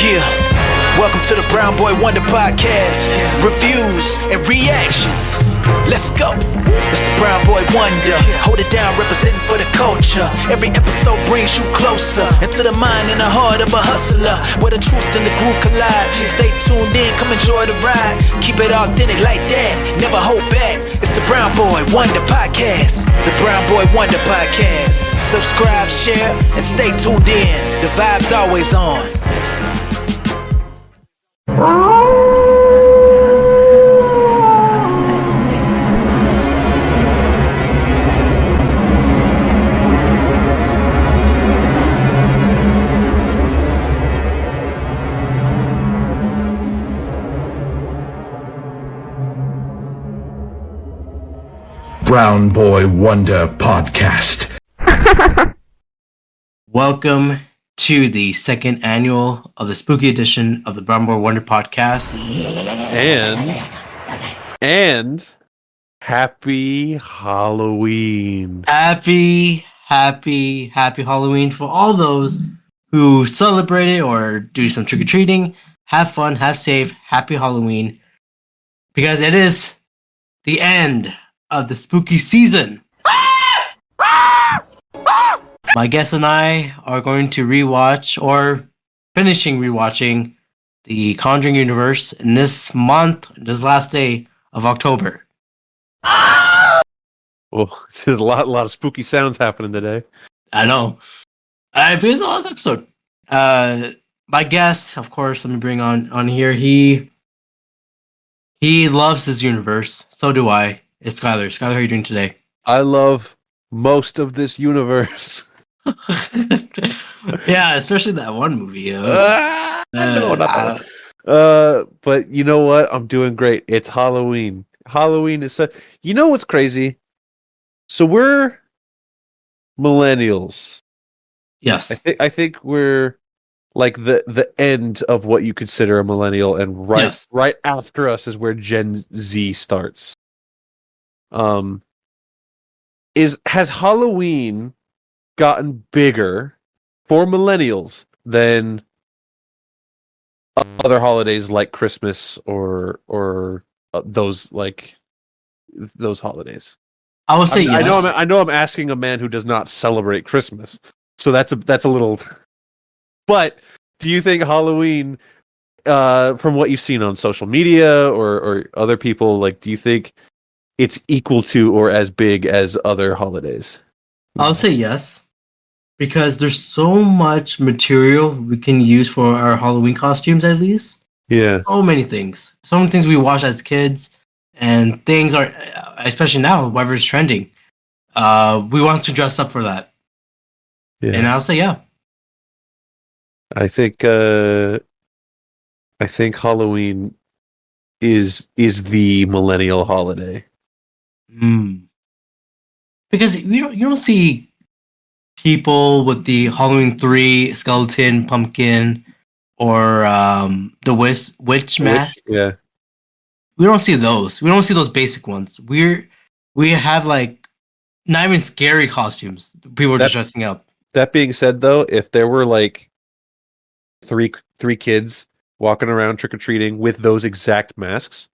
Yeah, welcome to the Brown Boy Wonder Podcast. Reviews and reactions. Let's go. It's the Brown Boy Wonder. Hold it down, representing for the culture. Every episode brings you closer into the mind and the heart of a hustler, where the truth and the groove collide. Stay tuned in, come enjoy the ride. Keep it authentic like that, never hold back. It's the Brown Boy Wonder Podcast. The Brown Boy Wonder Podcast. Subscribe, share, and stay tuned in. The vibe's always on. Brown Boy Wonder Podcast. Welcome to the second annual of the spooky edition of the Brown Boy Wonder Podcast. And happy Halloween. Happy Halloween for all those who celebrate it or do some trick-or-treating. Have fun, have safe, happy Halloween. Because it is the end of the spooky season. My guest and I are going to rewatch or finishing rewatching the Conjuring Universe in this month, this last day of October. Well, there's a lot of spooky sounds happening today. I know. But it's the last episode. My guest, of course, let me bring on here. He loves this universe. So do I. It's Skyler. Skyler, how are you doing today? I love most of this universe. Yeah, especially that one movie. No, not that one. But you know what? I'm doing great. It's Halloween. Halloween is you know what's crazy? So we're millennials. Yes. I think we're like the end of what you consider a millennial, and right after us is where Gen Z starts. Has Halloween gotten bigger for millennials than other holidays like Christmas or those holidays? I will say yes. I know I'm asking a man who does not celebrate Christmas, so that's a little. But do you think Halloween, from what you've seen on social media or other people, like, do you think it's equal to or as big as other holidays? I'll say yes, because there's so much material we can use for our Halloween costumes, at least. Yeah. So many things. So many things we watch as kids, and things are, especially now, whatever's trending. We want to dress up for that. Yeah. And I'll say yeah. I think Halloween is the millennial holiday. Because you don't see people with the Halloween 3 skeleton, pumpkin, or the witch mask. Yeah. We don't see those. We don't see those basic ones. We have like not even scary costumes. People are just dressing up. That being said, though, if there were like three kids walking around trick or treating with those exact masks,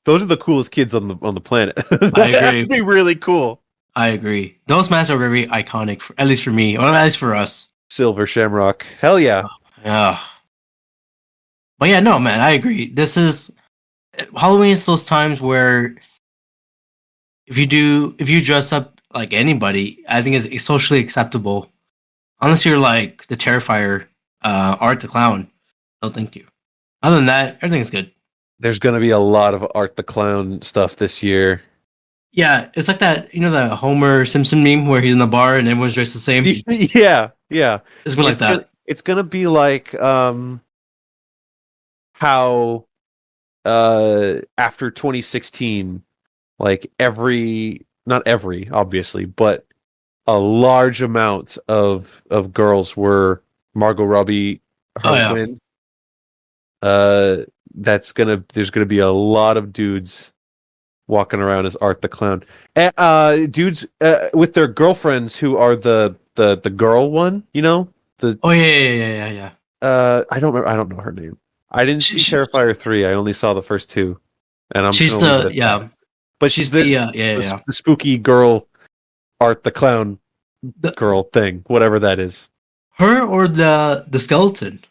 those are the coolest kids on the planet. I agree. That'd be really cool. I agree. Those masks are very iconic, at least for me, or at least for us. Silver Shamrock, hell yeah. Yeah. But yeah, no, man, I agree. Halloween is those times where if you dress up like anybody, I think it's socially acceptable. Unless you're like the Terrifier, Art the Clown. No, thank you. Other than that, everything's good. There's gonna be a lot of Art the Clown stuff this year. Yeah, it's like that, the Homer Simpson meme where he's in the bar and everyone's dressed the same. Yeah. It's been like that. It's gonna be like how after 2016, like not every, obviously, but a large amount of girls were Margot Robbie, Harlequin. There's gonna be a lot of dudes walking around as Art the Clown. Dudes with their girlfriends who are the girl one, you know? Yeah. I don't remember. I don't know her name. I didn't see She- Terrifier 3. I only saw the first two, and I'm She's gonna leave it the at yeah. that. But she's the spooky girl, Art the clown The- girl thing, whatever that is. Her or the skeleton.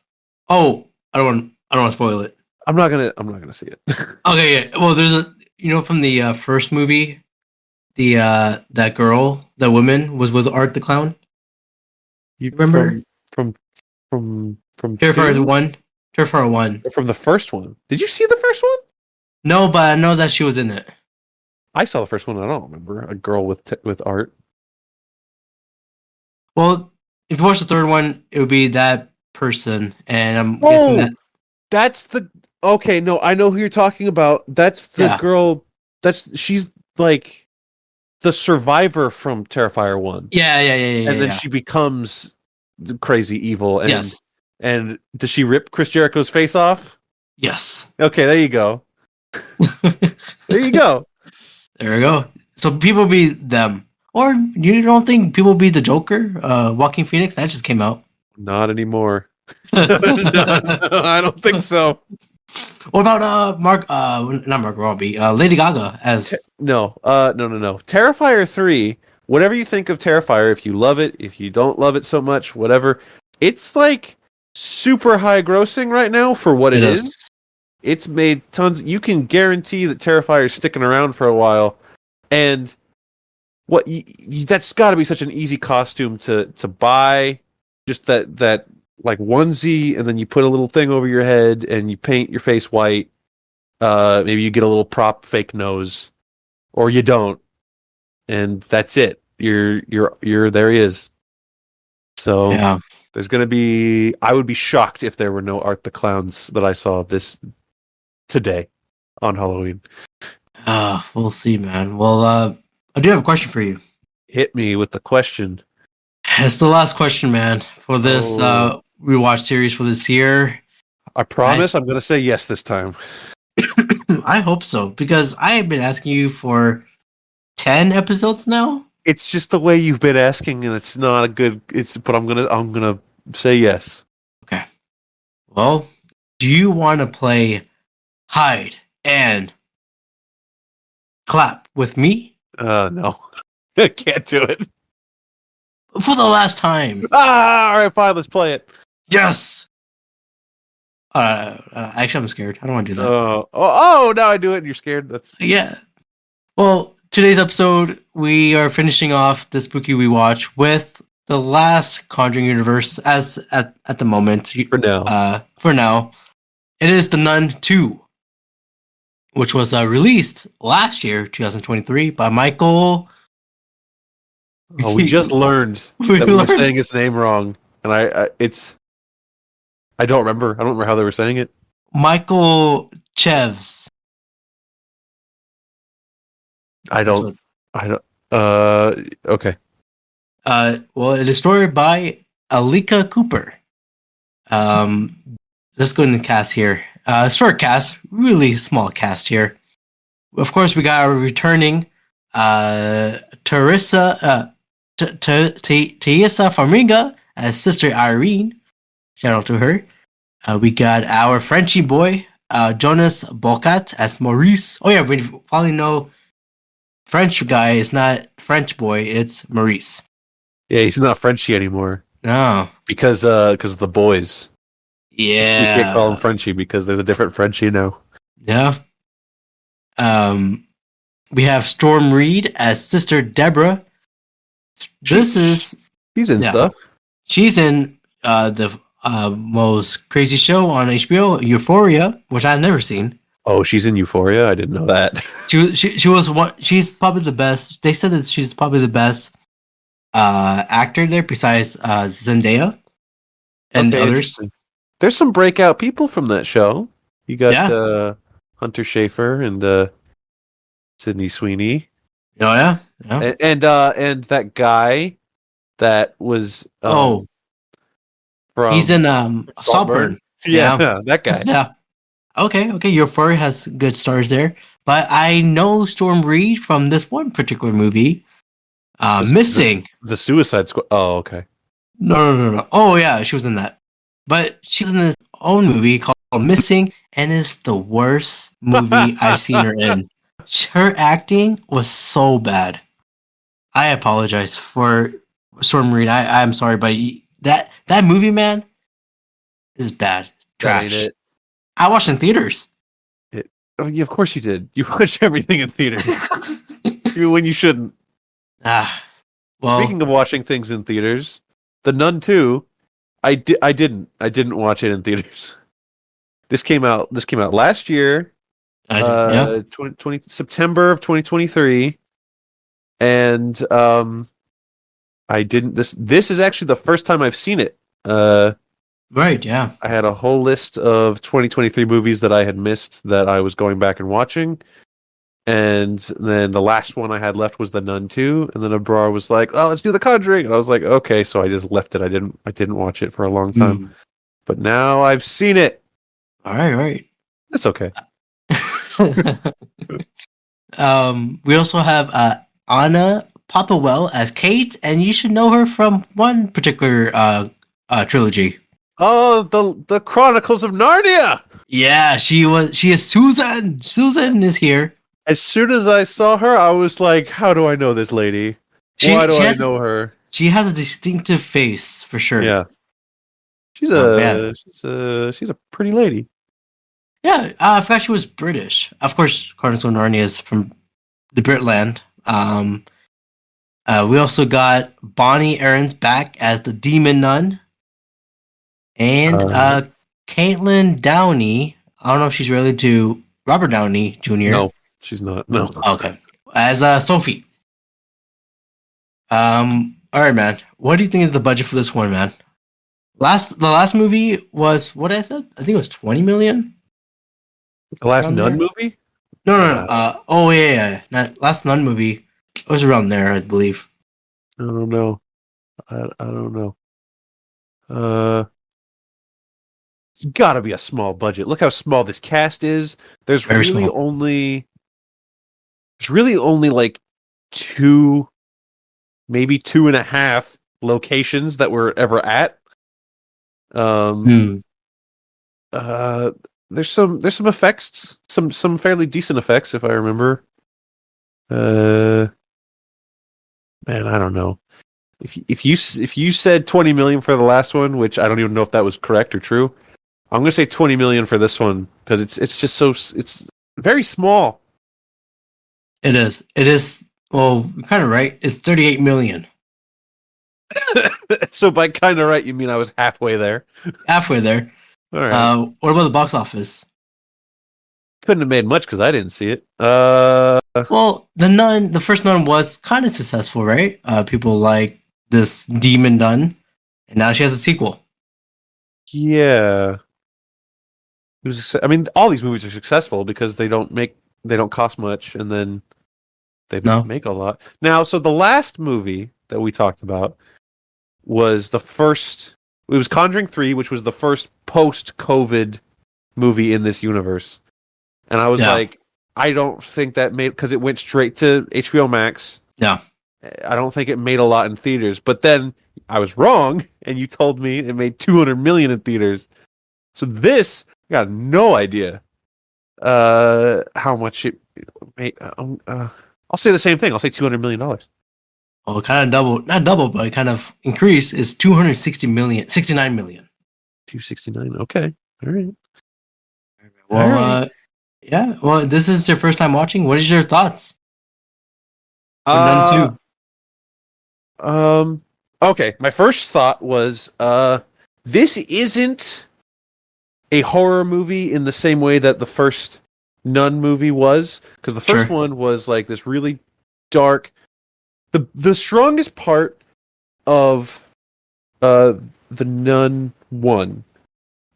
Oh, I don't want to spoil it. I'm not gonna see it. Okay, yeah. Well, there's a from the first movie, the that girl, that woman was Art the clown. You Remember? from Terrifier two? 1. Terrifier 1. From the first one. Did you see the first one? No, but I know that she was in it. I saw the first one. I don't remember a girl with art. Well, if you watch the third one, it would be that person, and I'm guessing that. That's the okay. No, I know who you're talking about. That's the girl. She's like the survivor from Terrifier 1. Yeah. And then she becomes crazy evil. And, yes. And does she rip Chris Jericho's face off? Yes. Okay, there you go. There you go. There we go. So people be them. Or you don't think people be the Joker? Joaquin Phoenix? That just came out. Not anymore. No, I don't think so. What about not Mark Robbie, Lady Gaga as No. Terrifier 3, whatever you think of Terrifier, if you love it, if you don't love it so much, whatever, it's like super high grossing right now for what it is. It's made tons. You can guarantee that Terrifier is sticking around for a while, and that's got to be such an easy costume to buy. Just that like onesie, and then you put a little thing over your head, and you paint your face white. Maybe you get a little prop fake nose, or you don't, and that's it. You're there. He is. So yeah. There's gonna be. I would be shocked if there were no Art the Clowns that I saw today on Halloween. We'll see, man. Well, I do have a question for you. Hit me with the question. It's the last question, man, for this rewatch series for this year. I promise I'm going to say yes this time. I hope so, because I have been asking you for 10 episodes now. It's just the way you've been asking, and it's not a good. But I'm gonna say yes. Okay. Well, do you want to play hide and clap with me? No, I can't do it. For the last time. All right, fine. Let's play it. Yes. Actually, I'm scared. I don't want to do that. Now I do it, and you're scared. That's yeah. Well, today's episode, we are finishing off the spooky rewatch with the last Conjuring Universe as at the moment. For now, it is the Nun II, which was released last year, 2023, by Michael. Oh, we just learned that we were saying his name wrong, and I don't remember. I don't remember how they were saying it. Michael Chevs. Okay. Well, it is stored by Alika Cooper. Let's go into the cast here. Short cast, really small cast here. Of course, we got our returning Teresa Farmiga as Sister Irene. Shout out to her. We got our Frenchy boy, Jonas Bolkat as Maurice. Oh yeah, we finally know French guy is not French boy, it's Maurice. Yeah, he's not Frenchie anymore. No. Because of the boys. Yeah. You can't call him Frenchie because there's a different Frenchie now. Yeah. We have Storm Reed as Sister Deborah. She's in stuff. She's in the most crazy show on HBO, Euphoria, which I've never seen. Oh, she's in Euphoria? I didn't know that. She was one. She's probably the best. They said that she's probably the best actor there, besides Zendaya and others. There's some breakout people from that show. You got Hunter Schafer and Sydney Sweeney. Oh yeah. And that guy that was from he's in Saltburn. Yeah, that guy. Yeah. Okay. Euphoria has good stars there, but I know Storm Reed from this one particular movie. Missing the Suicide Squad. Oh, okay. No. Oh yeah, she was in that. But she's in this own movie called Missing, and it's the worst movie I've seen her in. Her acting was so bad. I apologize for Storm Reed. I'm sorry, but that movie, man, is bad. That ain't Trash. it. I watched it in theaters. Oh, yeah, of course you did. You watched everything in theaters. When you shouldn't. Well, Speaking of watching things in theaters, the Nun II, I didn't watch it in theaters. This came out last year, yeah. 20 September of 2023, and I didn't. This is actually the first time I've seen it. Right, yeah. I had a whole list of 2023 movies that I had missed that I was going back and watching. And then the last one I had left was the Nun II, and then Abrar was like, "Oh, let's do the Conjuring," and I was like, "Okay." So I just left it. I didn't watch it for a long time, but now I've seen it. All right. It's okay. We also have Anna Popplewell as Kate, and you should know her from one particular trilogy. Oh, the Chronicles of Narnia. Yeah, she is Susan. Susan is here. As soon as I saw her, I was like, "How do I know this lady? Why do I know her?" She has a distinctive face for sure. Yeah, she's a pretty lady. Yeah, I forgot she was British. Of course, Chronicles of Narnia is from the Britland. We also got Bonnie Aarons back as the Demon Nun. And Caitlin Downey, I don't know if she's related to Robert Downey Jr. No, she's not. No. Okay. As Sophie. All right, man. What do you think is the budget for this one, man? The last movie was what I said? I think it was 20 million. The last Around Nun there? movie? No. Oh yeah. Last Nun movie. It was around there, I believe. I don't know. I don't know. It's gotta be a small budget. Look how small this cast is. There's Very really small. only like two, maybe 2.5 locations that we're ever at. There's some effects, some fairly decent effects if I remember. Man, I don't know. If you said 20 million for the last one, which I don't even know if that was correct or true, I'm gonna say 20 million for this one because it's just it's very small. It is. Well, you're kind of right. It's 38 million. So by kind of right, you mean I was halfway there. Halfway there. All right. What about the box office? Couldn't have made much because I didn't see it. Well, the first Nun was kind of successful, right? People like this demon nun, and now she has a sequel. Yeah. It was. I mean, all these movies are successful because they don't cost much, and then they make a lot. Now, so the last movie that we talked about was the first. It was Conjuring 3, which was the first post-COVID movie in this universe. And I was like, I don't think that made, because it went straight to HBO Max. Yeah. I don't think it made a lot in theaters. But then I was wrong, and you told me it made 200 million in theaters. So this, I got no idea how much it made. I'll say the same thing. I'll say $200 million. Well, kind of not double, but kind of increase is 69 million. 269. Okay. All right. Well, yeah. Well, this is your first time watching. What is your thoughts? For Nun 2. Okay. My first thought was, this isn't a horror movie in the same way that the first Nun movie was, because the first one was like this really dark. The strongest part of the Nun 1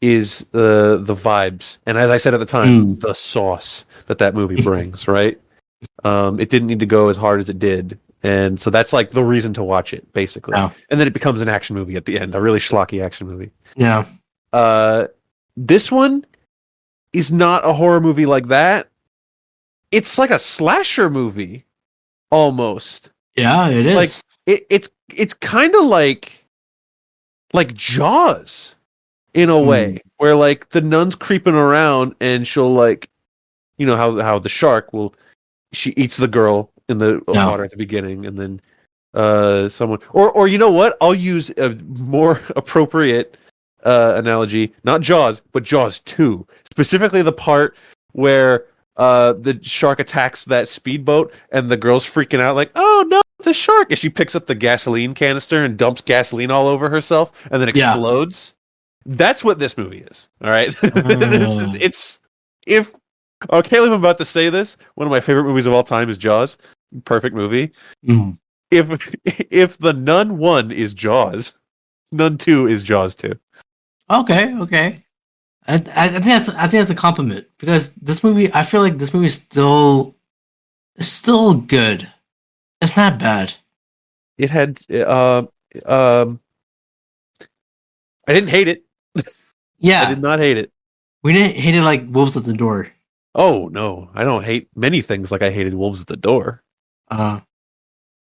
is the vibes, and as I said at the time, the sauce that movie brings. Right? It didn't need to go as hard as it did, and so that's like the reason to watch it, basically. Yeah. And then it becomes an action movie at the end, a really schlocky action movie. Yeah. This one is not a horror movie like that. It's like a slasher movie, almost. Yeah, it is. Like it's kind of like Jaws, in a way where like the nun's creeping around and she'll like, you know how the shark will, she eats the girl in the water at the beginning, and then someone or you know what? I'll use a more appropriate analogy, not Jaws, but Jaws 2. Specifically the part where the shark attacks that speedboat and the girl's freaking out like, "Oh no, it's a shark." And she picks up the gasoline canister and dumps gasoline all over herself and then explodes. That's what this movie is. All right. I can't believe I'm about to say this. One of my favorite movies of all time is Jaws. Perfect movie. Mm. If the Nun 1 is Jaws, Nun 2 is Jaws 2. Okay. I think that's a compliment, because this movie, I feel like this movie is still good. It's not bad. It had I didn't hate it. Yeah, I did not hate it. we didn't hate it like Wolves at the Door. Oh no, I don't hate many things like I hated Wolves at the Door. No,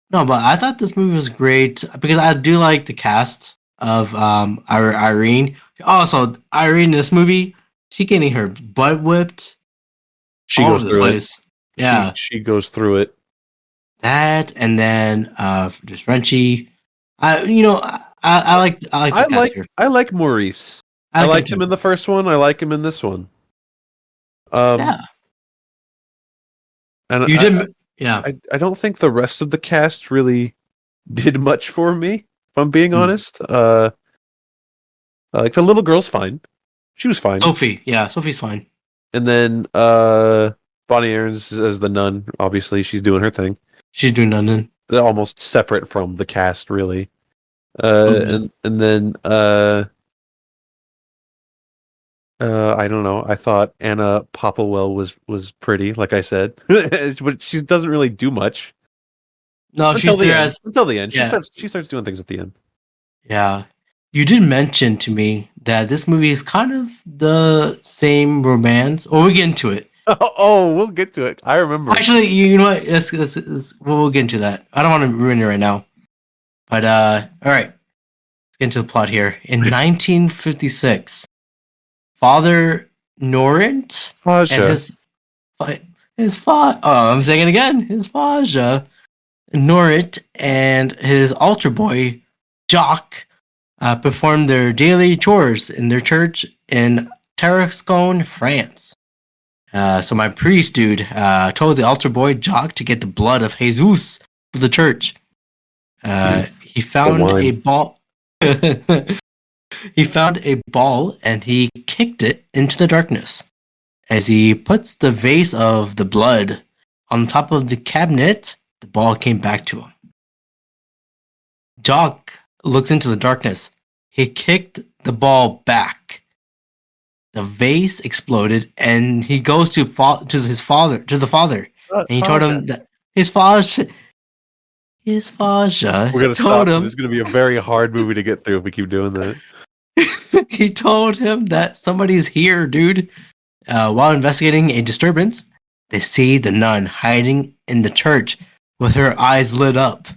but I thought this movie was great because I do like the cast of Irene. Also, Irene in this movie, she getting her butt whipped. She all goes over the through place. it. Yeah, she goes through it. that, and then just Frenchie. I like this cast here. I like Maurice. I liked him in the first one. I like him in this one. Yeah, and you didn't. Yeah, I don't think the rest of the cast really did much for me, if I'm being honest. Like the little girl's fine. She was fine. Sophie. Yeah, Sophie's fine. And then Bonnie Aarons as the nun. Obviously, she's doing her thing. She's doing nothing. They're almost separate from the cast, really. Okay. And then I don't know. I thought Anna Popplewell was pretty, like I said, but she doesn't really do much. No, she's there until the end. Yeah. She starts doing things at the end. Yeah. You did mention to me that this movie is kind of the same romance. Or we'll get into it. Oh, we'll get to it. I remember. Actually, you know what? We'll get into that. I don't want to ruin it right now. But all right. Let's get into the plot here. In 1956, Father Norrent and I'm saying it again. His Faja Norrent and his altar boy Jock perform their daily chores in their church in Tarascon, France. So my priest dude told the altar boy Jock to get the blood of Jesus for the church. He found a ball. He found a ball and he kicked it into the darkness. As he puts the vase of the blood on top of the cabinet, the ball came back to him. Jock looks into the darkness. He kicked the ball back. The vase exploded, and he goes to the father, and he told him that his Faja. We're gonna stop. This is gonna be a very hard movie to get through if we keep doing that. He told him that somebody's here, dude. While investigating a disturbance, they see the nun hiding in the church with her eyes lit up.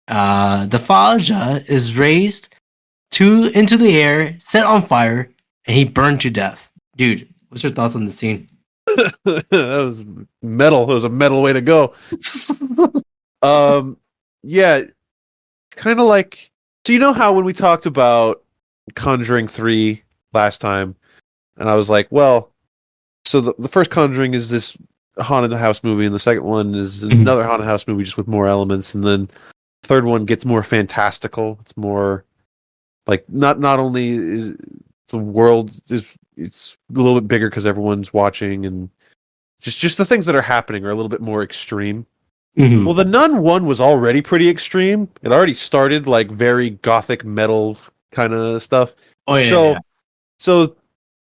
The Faja is raised into the air, set on fire, and he burned to death. Dude, what's your thoughts on the scene? That was metal. It was a metal way to go. Yeah, kind of like, so you know how when we talked about Conjuring 3 last time, and I was like, well, so the first Conjuring is this haunted house movie, and the second one is another haunted house movie just with more elements, and then the third one gets more fantastical. It's more like not only is the world it's a little bit bigger because everyone's watching, and just the things that are happening are a little bit more extreme. Mm-hmm. Well, the Nun 1 was already pretty extreme. It already started like very gothic metal kind of stuff. Oh yeah. So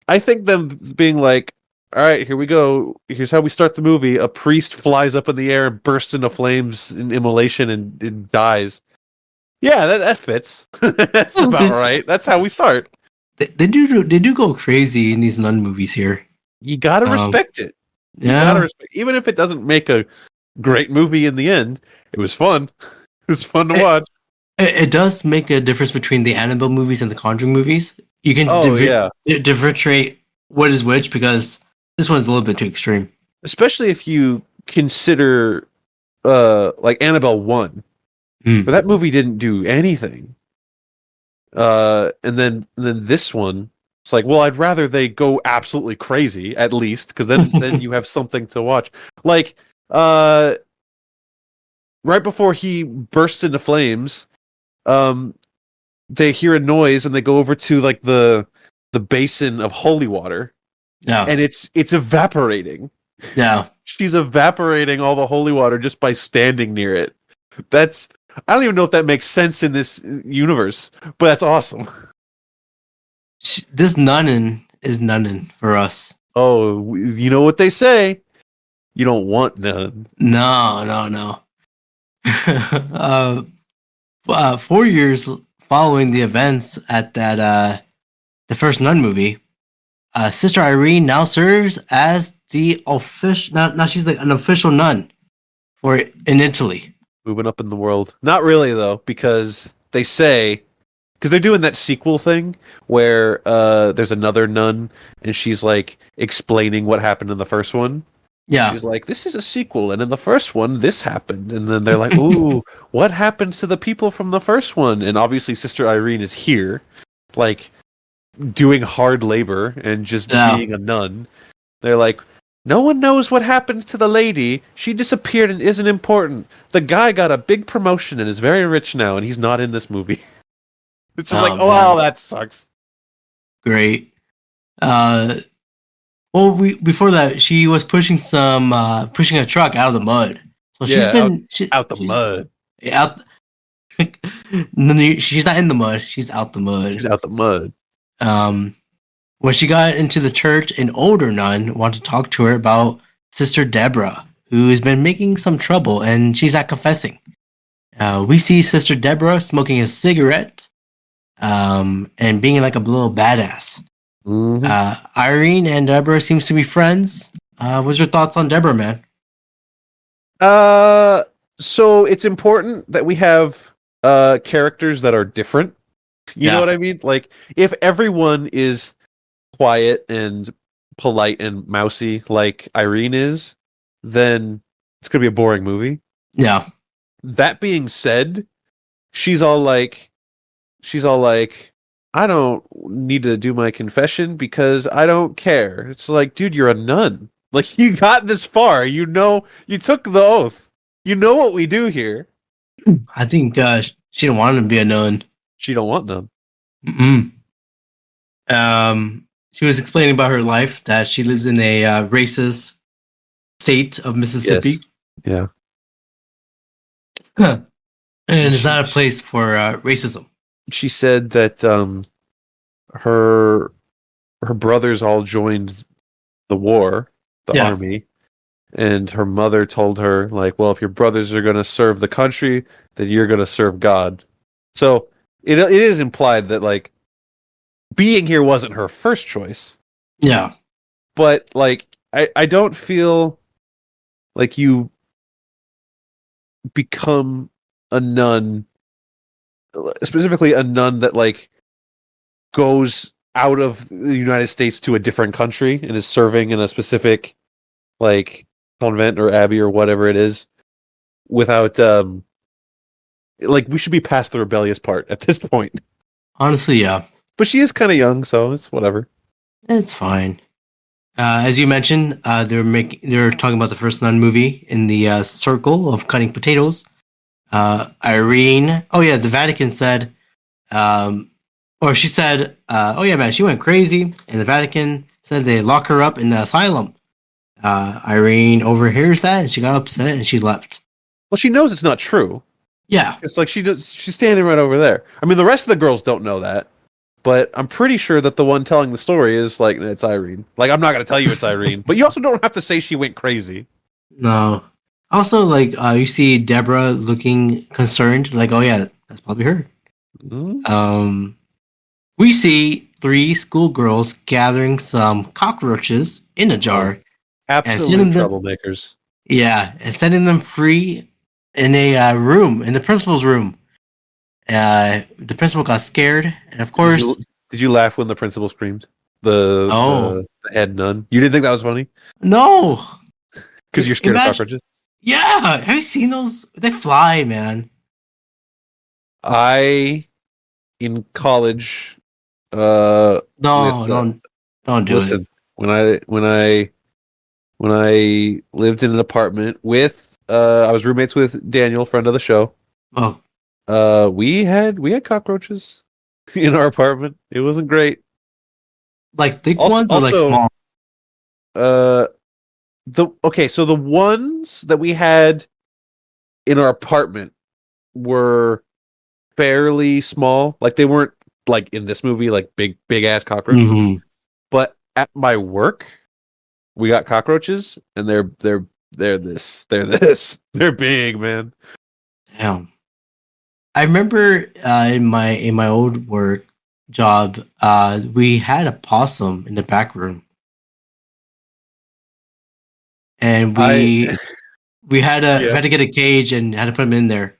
I think them being like, all right, here we go. Here's how we start the movie. A priest flies up in the air and bursts into flames in immolation and dies. Yeah, that fits. That's about right. That's how we start. They do go crazy in these nun movies here. You gotta respect it. Yeah. Even if it doesn't make a great movie in the end, it was fun. It was fun to watch. It does make a difference between the Annabelle movies and the Conjuring movies. You can Oh yeah, differentiate what is which because this one's a little bit too extreme. especially if you consider like Annabelle 1, Mm. but that movie didn't do anything. And then this one, it's like, well, I'd rather they go absolutely crazy at least, because then you have something to watch. Like, right before he bursts into flames, they hear a noise and they go over to like the basin of holy water, Yeah, and it's evaporating. yeah. She's evaporating all the holy water just by standing near it. That's I don't even know if that makes sense in this universe, but that's awesome. This nunnin is nunnin for us. Oh, you know what they say? You don't want none. No, no, no. 4 years following the events at that the first Nun movie, Sister Irene now serves as the official. Now she's like an official nun for in Italy. Moving up in the world. Not really though, because they say because they're doing that sequel thing where there's another nun and she's like explaining what happened in the first one. Yeah, She's like, this is a sequel, and in the first one, this happened. And then they're like, ooh, what happened to the people from the first one? And obviously, Sister Irene is here, like, doing hard labor and just being a nun. They're like, no one knows what happens to the lady. She disappeared and isn't important. The guy got a big promotion and is very rich now, and he's not in this movie. It's like, oh, wow, that sucks. Great. Well, before that, she was pushing a truck out of the mud. So she's been out the mud. Out. No, she's not in the mud. She's out the mud. She's out the mud. When she got into the church, an older nun wanted to talk to her about Sister Deborah, who has been making some trouble, and she's not confessing. We see Sister Deborah smoking a cigarette, and being like a little badass. Mm-hmm. Irene and Deborah seems to be friends. What's your thoughts on Deborah, man? So it's important that we have characters that are different. You know what I mean? Like, if everyone is quiet and polite and mousy like Irene is, then it's gonna be a boring movie. Yeah. That being said, she's all like, I don't need to do my confession because I don't care. It's like, dude, you're a nun. Like, you got this far. You know, you took the oath. You know what we do here. I think she didn't want to be a nun. She don't want none. She was explaining about her life, that she lives in a racist state of Mississippi. Yes. Yeah. And it's not a place for racism. She said that her brothers all joined the war, the army, and her mother told her, like, well, if your brothers are going to serve the country, then you're going to serve God. So it is implied that, like, being here wasn't her first choice. Yeah. But, like, I don't feel like you become a nun, specifically a nun that, like, goes out of the United States to a different country and is serving in a specific, like, convent or abbey or whatever it is, without like, we should be past the rebellious part at this point. Honestly, yeah. But she is kind of young, so it's whatever. It's fine. As you mentioned, they're talking about the first Nun movie in the circle of cutting potatoes. Irene, the Vatican said, she said, oh yeah, man, she went crazy, and the Vatican said they lock her up in the asylum. Irene overhears that, and she got upset, and she left. Well, she knows it's not true. Yeah. It's like she's standing right over there. I mean, the rest of the girls don't know that, but I'm pretty sure that the one telling the story is like, it's Irene. Like, I'm not going to tell you it's Irene, but you also don't have to say she went crazy. No. Also, like, you see Deborah looking concerned, like, oh yeah, that's probably her. Mm-hmm. We see 3 schoolgirls gathering some cockroaches in a jar. Absolute troublemakers. Yeah, and sending them free in a room, in the principal's room. The principal got scared, and of course, Did you laugh when the principal screamed? The, Oh. the head nun. You didn't think that was funny No. because you're scared of Imagine- cockroaches. Yeah. Have you seen those? They fly, man. In college, No, with, don't do listen, it. when I lived in an apartment with, I was roommates with Daniel, friend of the show. Oh, We had cockroaches in our apartment. It wasn't great. like thick Also- ones or like also- small? So the ones that we had in our apartment were fairly small. Like they weren't like in this movie, like big ass cockroaches. Mhm. But at my work, we got cockroaches, and they're they're big, man. Damn. I remember in my old work job, we had a possum in the back room, and we Yeah. we had to get a cage and had to put him in there.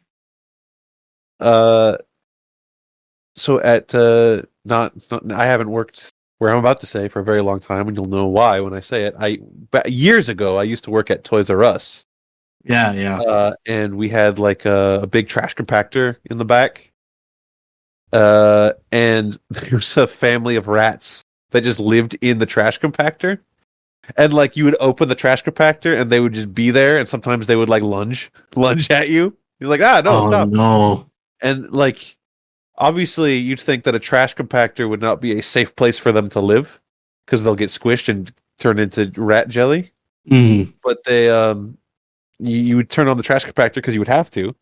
So at not I haven't worked where I'm about to say for a very long time, and you'll know why when I say it. But years ago I used to work at Toys R Us. Yeah. And we had like a big trash compactor in the back. And there was a family of rats that just lived in the trash compactor. And like you would open the trash compactor and they would just be there, and sometimes they would like lunge at you. He's like, no, Oh stop. no. And like obviously you'd think that a trash compactor would not be a safe place for them to live because they'll get squished and turn into rat jelly. Mhm. But they you would turn on the trash compactor because you would have to,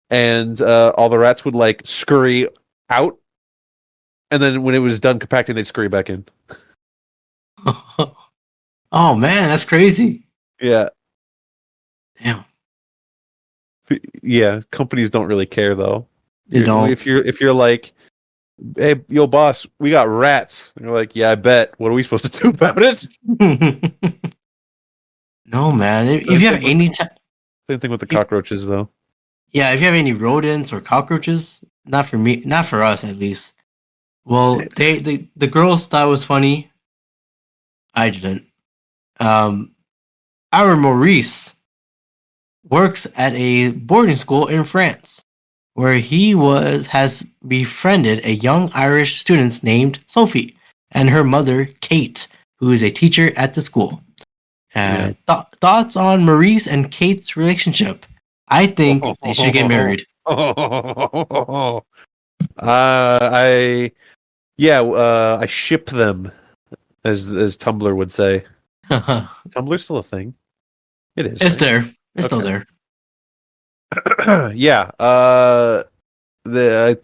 and all the rats would like scurry out, and then when it was done compacting, they'd scurry back in. Oh man, that's crazy. Yeah, Damn. yeah. Companies don't really care though. You know. If you're like, hey, yo, boss, we got rats. And you're like, yeah, I bet. What are we supposed to do about it? No, man. If you have any Same thing with the cockroaches, though. yeah, if you have any rodents or cockroaches, not for me, not for us at least. Well, the girls thought it was funny. I didn't. Our Maurice works at a boarding school in France, where he has befriended a young Irish student named Sophie and her mother Kate, who is a teacher at the school. Thoughts on Maurice and Kate's relationship? I think they should get married. I ship them, as Tumblr would say. Tumblr's still a thing. It is. It's right? there. It's still Okay. there. Yeah. I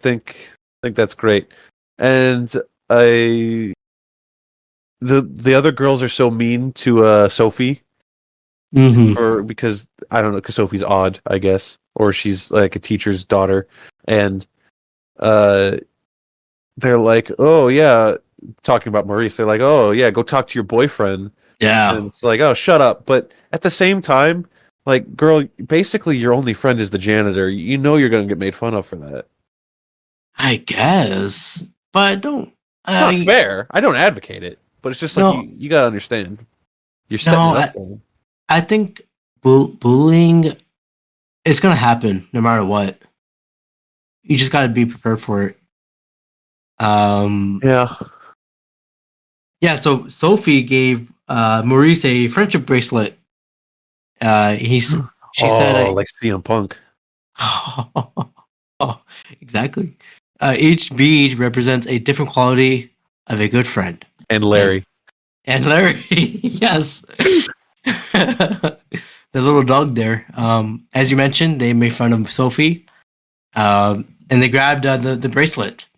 think that's great, and the other girls are so mean to Sophie, Mm-hmm. or because I don't know, because Sophie's odd, I guess, or she's like a teacher's daughter, and they're like, oh yeah, talking about Maurice, they're like, oh yeah, go talk to your boyfriend. Yeah. And it's like, oh, shut up. But at the same time, like, girl, basically your only friend is the janitor. You know you're going to get made fun of for that. I guess, but don't. It's not fair. I don't advocate it, but it's just like No. you got to understand. You're setting it up for them. I think bullying is gonna happen no matter what. You just got to be prepared for it. Yeah. Yeah. So Sophie gave Maurice a friendship bracelet. She said, like CM Punk. oh, exactly. Each bead represents a different quality of a good friend. And Larry. And Larry, yes. The little dog there. As you mentioned, they made fun of Sophie. And they grabbed the bracelet.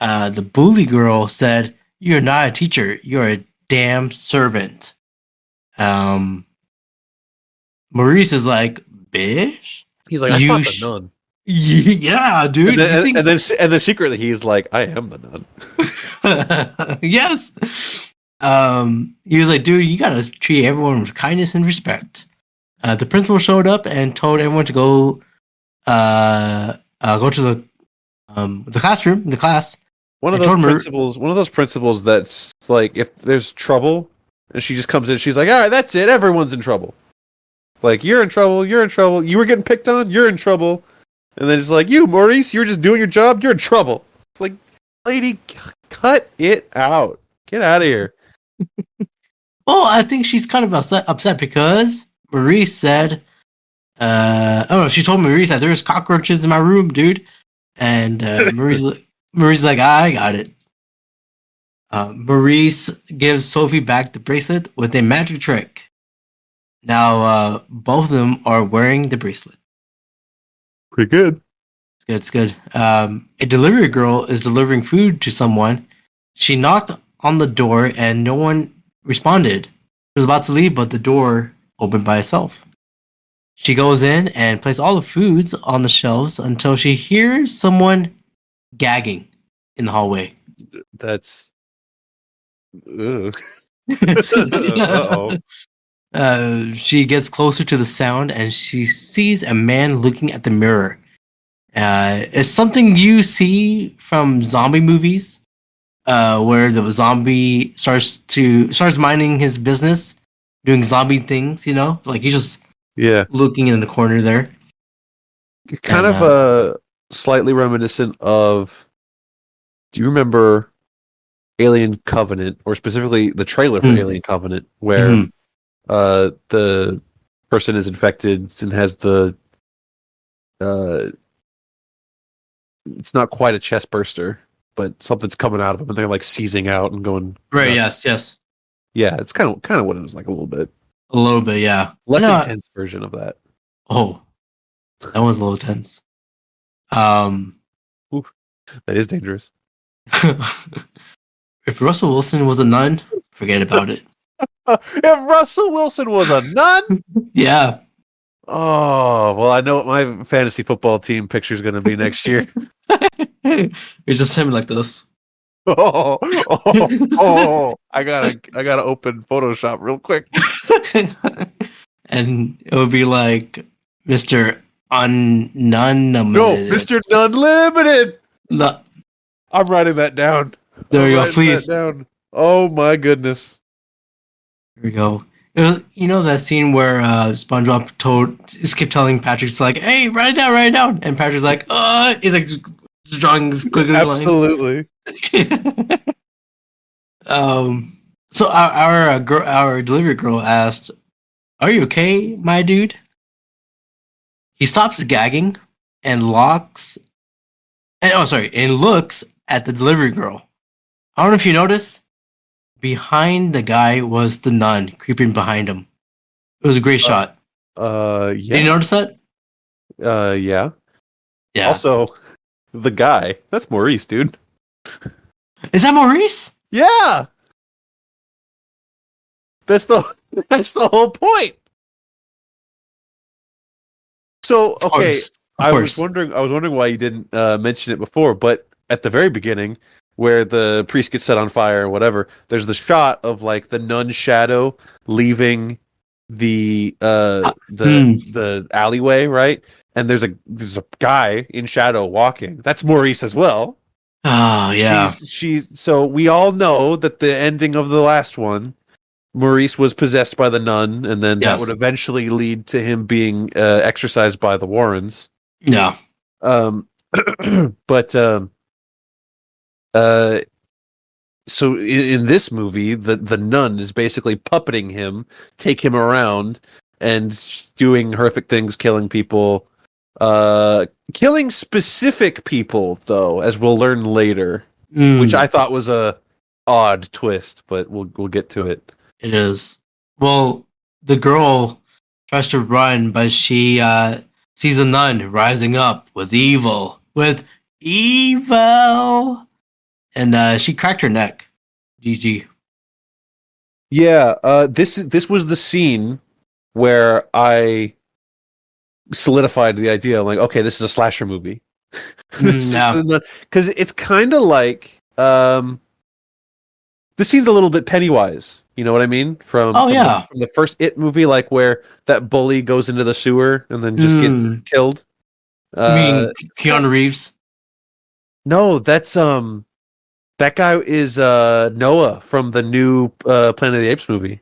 The bully girl said, "You're not a teacher. You're a damn servant." Maurice is like, "Bitch." He's like, I fought the nun. Yeah, dude. And then secretly he's like, I am the nun. Yes. He was like, dude, you gotta treat everyone with kindness and respect. The principal showed up and told everyone to go to the classroom, the class, One of I those told Mar- principles. One of those principles that's like, if there's trouble, and she just comes in, she's like, "All right, that's it. Everyone's in trouble. Like, you're in trouble. You're in trouble. You were getting picked on. You're in trouble." And then it's like, "You, Maurice, you were just doing your job. You're in trouble." It's like, lady, cut it out. Get out of here. Well, I think she's kind of upset because Maurice said, oh, she told Maurice that there's cockroaches in my room, dude. And Maurice's like, I got it. Maurice gives Sophie back the bracelet with a magic trick. Now, both of them are wearing the bracelet. Pretty good. It's good. A delivery girl is delivering food to someone. She knocked on the door and no one responded. She was about to leave, but the door opened by itself. She goes in and places all the foods on the shelves until she hears someone gagging in the hallway. That's. Ugh. Uh-oh. She gets closer to the sound and she sees a man looking at the mirror. It's something you see from zombie movies, where the zombie starts minding his business, doing zombie things. You know, like he's just looking in the corner there. Kind of slightly reminiscent of. Do you remember Alien Covenant, or specifically the trailer for Alien Covenant, where the person is infected and has the it's not quite a chest burster, but something's coming out of them, and they're like seizing out and going. Right. nuts. Yes. Yeah, it's kind of what it was like a little bit. A little bit. Yeah. Less intense version of that. Oh, that was a little tense. Ooh, that is dangerous. If Russell Wilson was a nun, forget about it. If Russell Wilson was a nun? Yeah. Oh, well, I know what my fantasy football team picture is going to be next year. It's just him like this. I gotta open Photoshop real quick. And it would be like Mr. Unlimited. No, Mr. Unlimited. No. I'm writing that down. There you go, please. Oh my goodness. Here we go. It was, you know that scene where SpongeBob just kept telling Patrick, like, "Hey, write it down," and Patrick's like, he's like just drawing this quickly. Absolutely. So our delivery girl asked, "Are you okay, my dude?" He stops gagging and looks at the delivery girl. I don't know if you noticed. Behind the guy was the nun creeping behind him. It was a great shot. Yeah. Did you notice that? Yeah. Yeah. Also, the guy, that's Maurice, dude. Is that Maurice? Yeah. That's the whole point. So, okay, I was wondering why you didn't mention it before, but at the very beginning, where the priest gets set on fire or whatever, there's the shot of like the nun shadow leaving the alleyway, right? And there's a guy in shadow walking. That's Maurice as well. Oh yeah. So we all know that the ending of the last one, Maurice was possessed by the nun, and then that would eventually lead to him being exorcised by the Warrens. Yeah. So in this movie, the nun is basically puppeting him, take him around, and doing horrific things, killing people, killing specific people, though, as we'll learn later, which I thought was a odd twist, but we'll get to it. It is. Well, the girl tries to run, but she sees a nun rising up with evil. And she cracked her neck. GG. Yeah, this was the scene where I solidified the idea. I'm like, okay, this is a slasher movie. Because it's kind of like this scene's a little bit Pennywise. You know what I mean? From the first It movie, like where that bully goes into the sewer and then just gets killed. You mean Keanu Reeves? No, that's That guy is Noah from the new Planet of the Apes movie.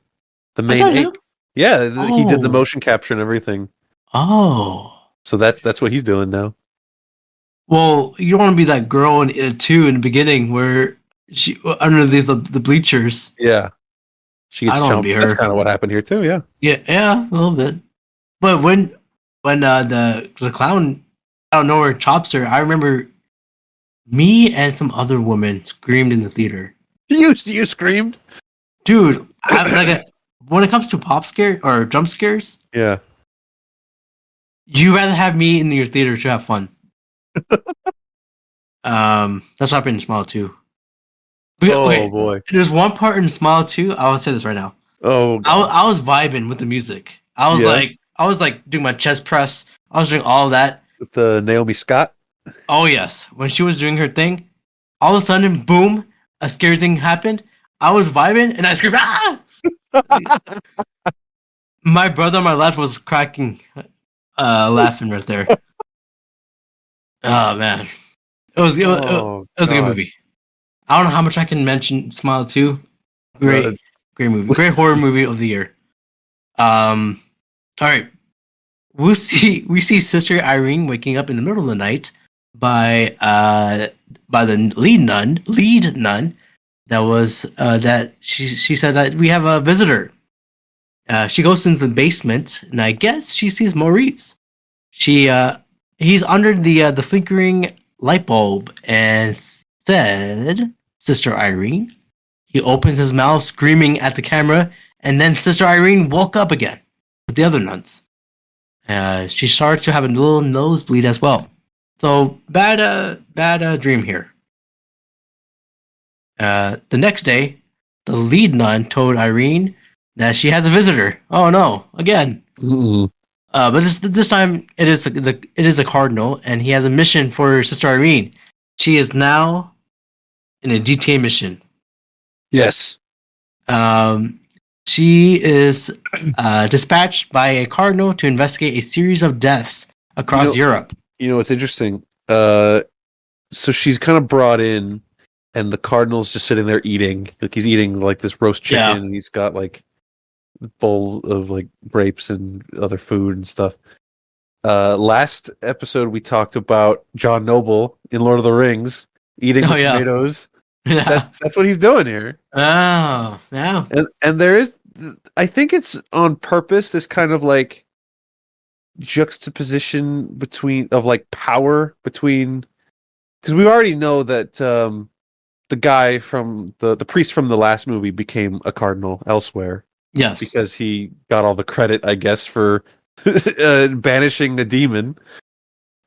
The main that him? ape. Yeah, he did the Oh. motion capture and everything. Oh. So that's what he's doing now. Well, you don't want to be that girl in it too in the beginning where she underneath the bleachers. Yeah. She I gets don't wanna be chumped. That's her. kind of what happened here too, yeah. Yeah, a little bit. But when the clown out of nowhere chops her, I remember me and some other woman screamed in the theater. You screamed? Dude, when it comes to pop scare or jump scares, Yeah. you rather have me in your theater to have fun. That's what happened in Smile 2. Oh boy. There's one part in Smile 2. I will say this right now. Oh God. I was vibing with the music. I was like doing my chest press. I was doing all of that. With the Naomi Scott. Oh yes, when she was doing her thing, all of a sudden, boom, a scary thing happened. I was vibing and I screamed, "Ah!" My brother on my left was cracking, laughing right there. Oh man, it was a good God. movie. I don't know how much I can mention Smile 2. Great movie, great horror movie of the year. All right, we see Sister Irene waking up in the middle of the night by the lead nun that was that she said that we have a visitor. She goes into the basement and I guess she sees Maurice. He's under the flickering light bulb and said, "Sister Irene." He opens his mouth screaming at the camera, and then Sister Irene woke up again with the other nuns. She started to have a little nosebleed as well. So bad dream here. The next day, the lead nun told Irene that she has a visitor. Oh no, again. But this time it is a cardinal, and he has a mission for Sister Irene. She is now in a GTA mission. Yes. She is dispatched by a cardinal to investigate a series of deaths across Europe. You know what's interesting? So she's kind of brought in, and the cardinal's just sitting there eating. Like he's eating like this roast chicken, and he's got like bowls of like grapes and other food and stuff. Last episode we talked about Jon Noble in Lord of the Rings eating the tomatoes. Yeah. That's what he's doing here. Oh, yeah. And there is, I think it's on purpose, this kind of like juxtaposition of like power between, because we already know that the guy from the priest from the last movie became a cardinal elsewhere. Yes. Because he got all the credit, I guess, for banishing the demon.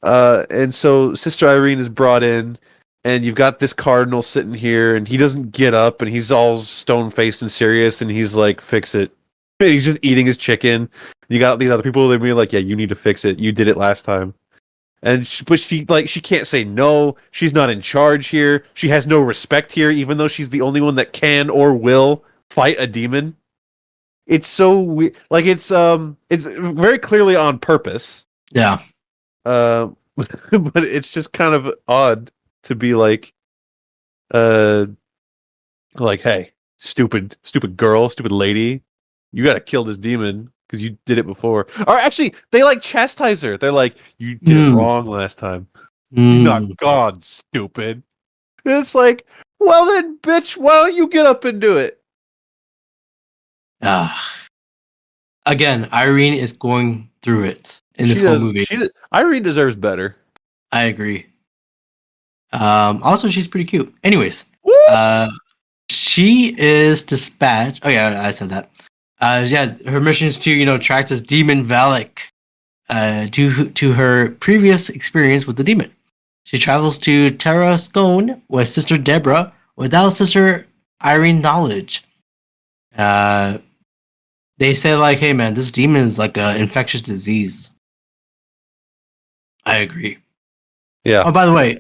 And so Sister Irene is brought in, and you've got this cardinal sitting here, and he doesn't get up, and he's all stone-faced and serious, and he's like, "Fix it." And he's just eating his chicken. You got these other people that be like, "Yeah, you need to fix it. You did it last time." And but she can't say no. She's not in charge here. She has no respect here, even though she's the only one that can or will fight a demon. It's so weird. Like it's very clearly on purpose. Yeah. But it's just kind of odd to be like, hey, stupid girl, stupid lady, you got to kill this demon because you did it before. Or actually, they like chastise her. They're like, you did it wrong last time. You're not God, stupid. And it's like, well then, bitch, why don't you get up and do it? Again, Irene is going through it in this whole movie. Irene deserves better. I agree. Also, she's pretty cute. Anyways, she is dispatched. Oh yeah, I said that. Her mission is to track this demon Valak due to her previous experience with the demon. She travels to Tarascone with Sister Deborah without Sister Irene knowledge. They say like, "Hey man, this demon is like an infectious disease." I agree. Yeah. Oh, by the way,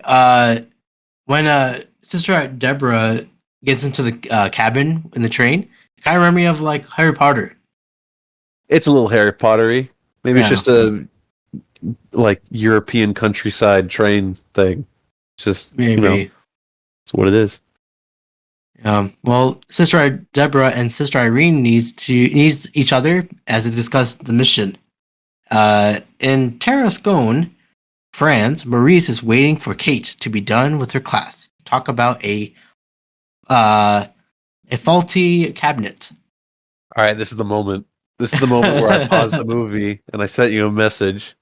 when Sister Deborah gets into the cabin in the train, it kind of reminds me of like Harry Potter. It's a little Harry Pottery. Maybe it's just a like European countryside train thing. It's just maybe it's what it is. Well, Sister Deborah and Sister Irene needs each other as they discuss the mission. In Tarascone, France, Maurice is waiting for Kate to be done with her class. Talk about a faulty cabinet. All right, this is the moment. This is the moment where I paused the movie and I sent you a message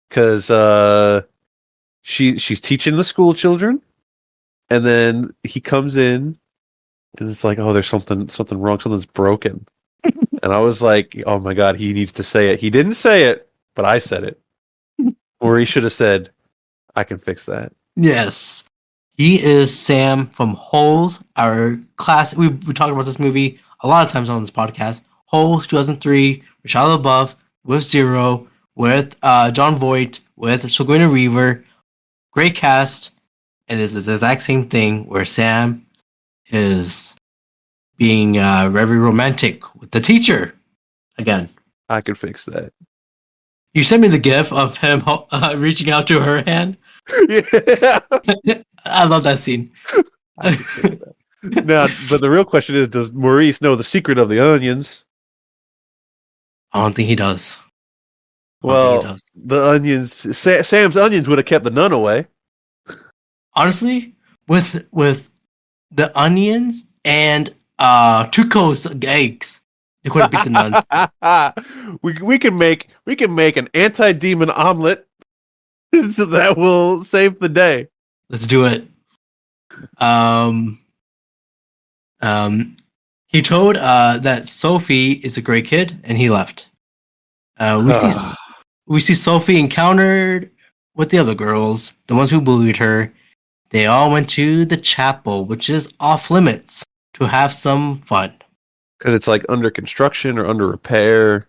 because she's teaching the school children, and then he comes in and it's like, oh, there's something wrong, something's broken, and I was like, oh my god, he needs to say it. He didn't say it, but I said it, or he should have said, I can fix that. Yes. He is Sam from Holes, our class. We talked about this movie a lot of times on this podcast. Holes 2003, Shia LaBeouf, with Zero, with John Voight, with Sigourney Weaver. Great cast. And it's the exact same thing where Sam is being very romantic with the teacher. Again. I can fix that. You sent me the gif of him reaching out to her hand. Yeah. I love that scene. Now, but the real question is, does Maurice know the secret of the onions? I don't think he does. Well, the onions, Sam's onions would have kept the nun away. Honestly, with the onions and Tuco's eggs, they could have beat the nun. we can make an anti-demon omelet, so that will save the day. Let's do it. He told that Sophie is a great kid, and he left. We see Sophie encountered with the other girls, the ones who bullied her. They all went to the chapel, which is off limits, to have some fun. Because it's like under construction or under repair,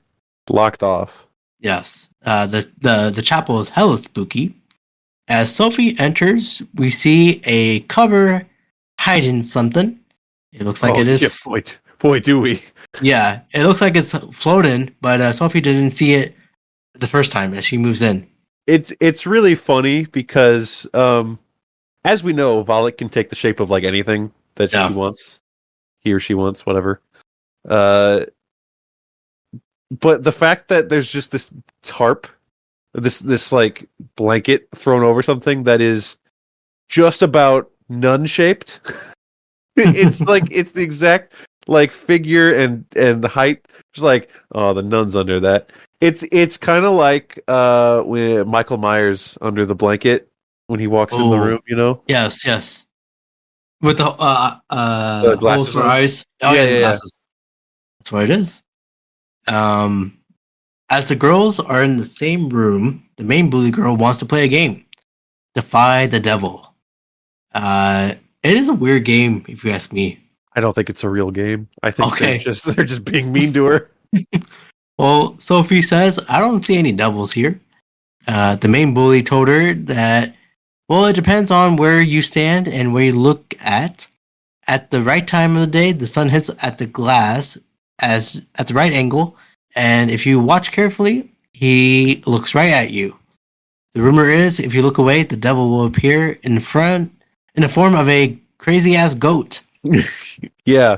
locked off. Yes. The chapel is hella spooky. As Sophie enters, we see a cover hiding something. It looks like it is. Yeah, boy, do we. Yeah, it looks like it's floating, but Sophie didn't see it the first time as she moves in. It's really funny because, as we know, Valak can take the shape of like anything that she wants, he or she wants, whatever. But the fact that there's just this tarp, this like blanket thrown over something that is just about nun shaped. It's like it's the exact like figure and the height. Just like, oh, the nun's under that. It's kind of like when Michael Myers under the blanket when he walks in the room, you know? Yes. With the glasses holes for eyes. Oh yeah, the glasses. That's what it is. As the girls are in the same room, the main bully girl wants to play a game. Defy the devil. It is a weird game, if you ask me. I don't think it's a real game. I think they're just being mean to her. Well, Sophie says, I don't see any devils here. The main bully told her that, well, it depends on where you stand and where you look at. At the right time of the day, the sun hits at the glass at the right angle, and if you watch carefully, he looks right at you. The rumor is, if you look away, the devil will appear in the form of a crazy ass goat. Yeah,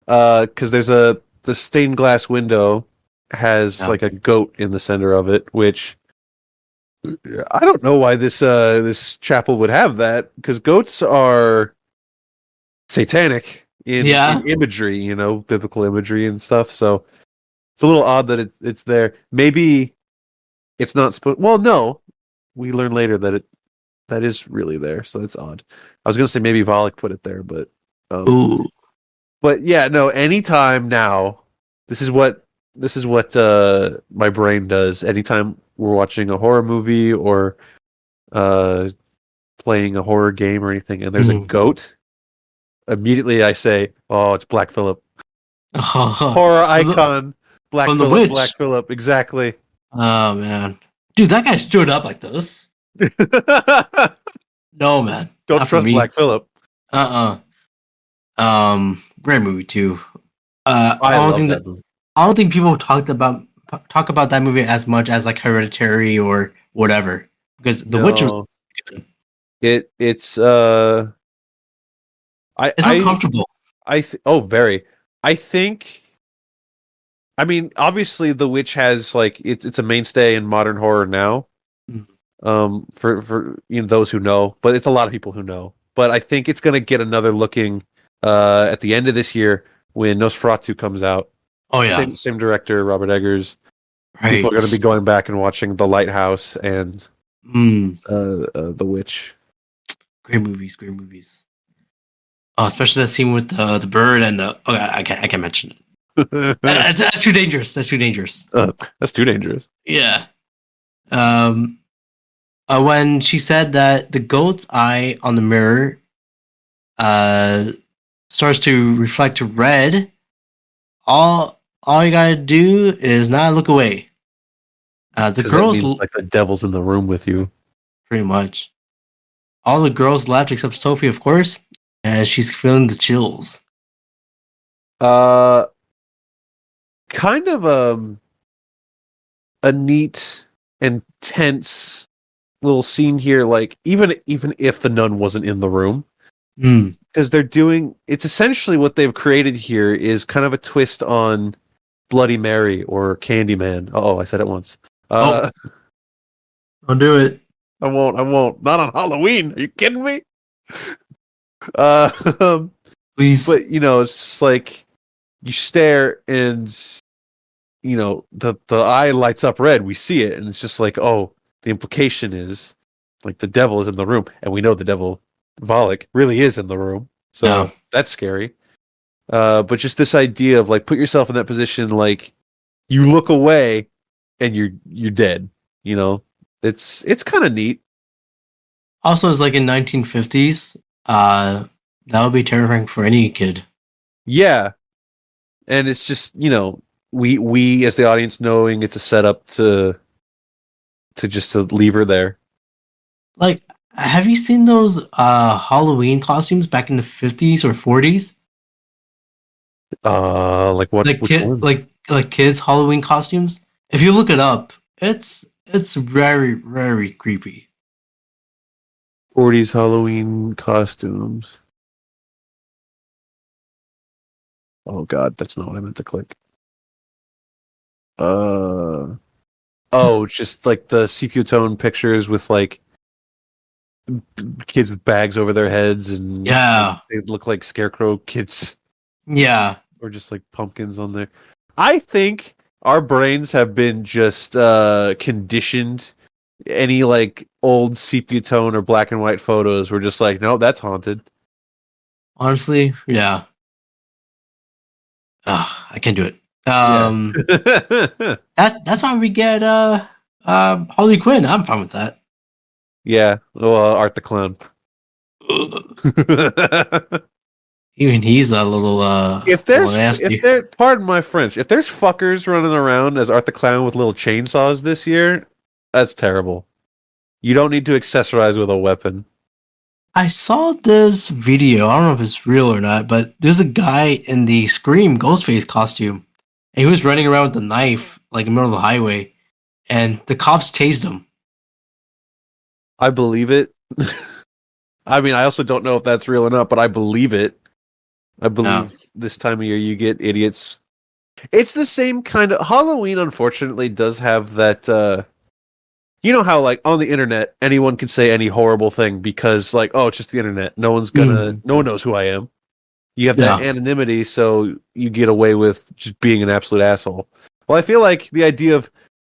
because the stained glass window has like a goat in the center of it, which I don't know why this chapel would have that, because goats are satanic in imagery, you know, biblical imagery and stuff. So it's a little odd that it's there. Maybe it's not supposed. Well, no, we learn later that that is really there. So that's odd. I was gonna say maybe Volek put it there, but but yeah, no. Anytime now, this is what my brain does. Anytime we're watching a horror movie or playing a horror game or anything, and there's a goat, immediately I say, "Oh, it's Black Phillip." Horror icon, Black Phillip. Black Phillip, exactly. Oh man, dude, that guy stood up like this. No man, don't trust Black Phillip. Great movie too. I don't think people talk about that movie as much as like Hereditary or whatever, because The Witch was good. It's uncomfortable. Very. I think. I mean, obviously, The Witch has like it's a mainstay in modern horror now. Mm. For those who know, but it's a lot of people who know. But I think it's gonna get another looking at the end of this year when Nosferatu comes out. Oh yeah, Same director, Robert Eggers. right. People are going to be going back and watching The Lighthouse and The Witch. Great movies, great movies. Oh, especially that scene with the bird and the. Okay, I can't mention it. That's too dangerous. That's too dangerous. That's too dangerous. Yeah. When she said that the goat's eye on the mirror starts to reflect red, all you gotta do is not look away. The girls that means, like the devil's in the room with you. pretty much. All the girls left except Sophie, of course, and she's feeling the chills. Kind of a neat and tense little scene here. Like even if the nun wasn't in the room, because they're doing it's essentially what they've created here is kind of a twist on Bloody Mary or Candyman. Oh, I said it once. I'll do it. I won't. Not on Halloween. Are you kidding me? Please. But it's just like you stare and the eye lights up red. We see it, and it's just like, oh, the implication is like the devil is in the room, and we know the devil Volek really is in the room. So that's scary. But just this idea of like put yourself in that position, like you look away and you're dead. It's kind of neat. Also, it's like in 1950s. That would be terrifying for any kid. Yeah, and it's just we as the audience knowing it's a setup to leave her there. Like, have you seen those Halloween costumes back in the 50s or 40s? Like what? Like Which ones? like kids Halloween costumes. If you look it up, it's very very creepy. 40s Halloween costumes. Oh god, that's not what I meant to click. Just like the sepia tone pictures with like kids with bags over their heads and they look like scarecrow kids. Yeah. Or just like pumpkins on there. I think our brains have been just conditioned. Any like old sepia tone or black and white photos, we're just like, no, that's haunted. Honestly, yeah. I can't do it. That's why we get Harley Quinn. I'm fine with that. Yeah. Well, Art the Clown. Even he's a little if there pardon my French, if there's fuckers running around as Art the Clown with little chainsaws this year, that's terrible. You don't need to accessorize with a weapon. I saw this video. I don't know if it's real or not, but there's a guy in the Scream Ghostface costume, and he was running around with a knife like in the middle of the highway, and the cops chased him. I believe it. I mean, I also don't know if that's real or not, but I believe it. I believe this time of year you get idiots. It's the same kind of Halloween. Unfortunately, does have that. You know how like on the internet anyone can say any horrible thing because like, oh, it's just the internet. No one knows who I am. You have that anonymity, so you get away with just being an absolute asshole. Well, I feel like the idea of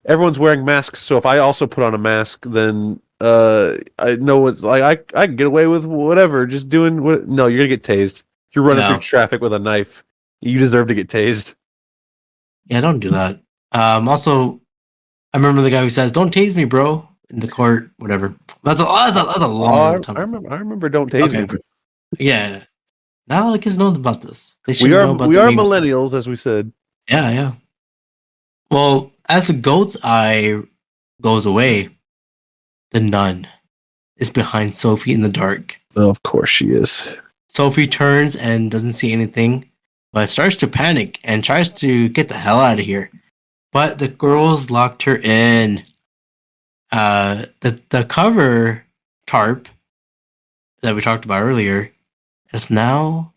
everyone's wearing masks, so if I also put on a mask, then I know it's like I can get away with whatever, just doing what. No, you're gonna get tased. You're running through traffic with a knife. You deserve to get tased. Yeah, don't do that. Also, I remember the guy who says, "Don't tase me, bro," in the court, whatever. That's a long time. I remember. Don't tase me. Yeah. Not all the kids know about this. They should we are know about millennials, as we said. Yeah. Well, as the goat's eye goes away, the nun is behind Sophie in the dark. Oh, of course she is. Sophie turns and doesn't see anything, but starts to panic and tries to get the hell out of here. But the girls locked her in. The cover tarp that we talked about earlier is now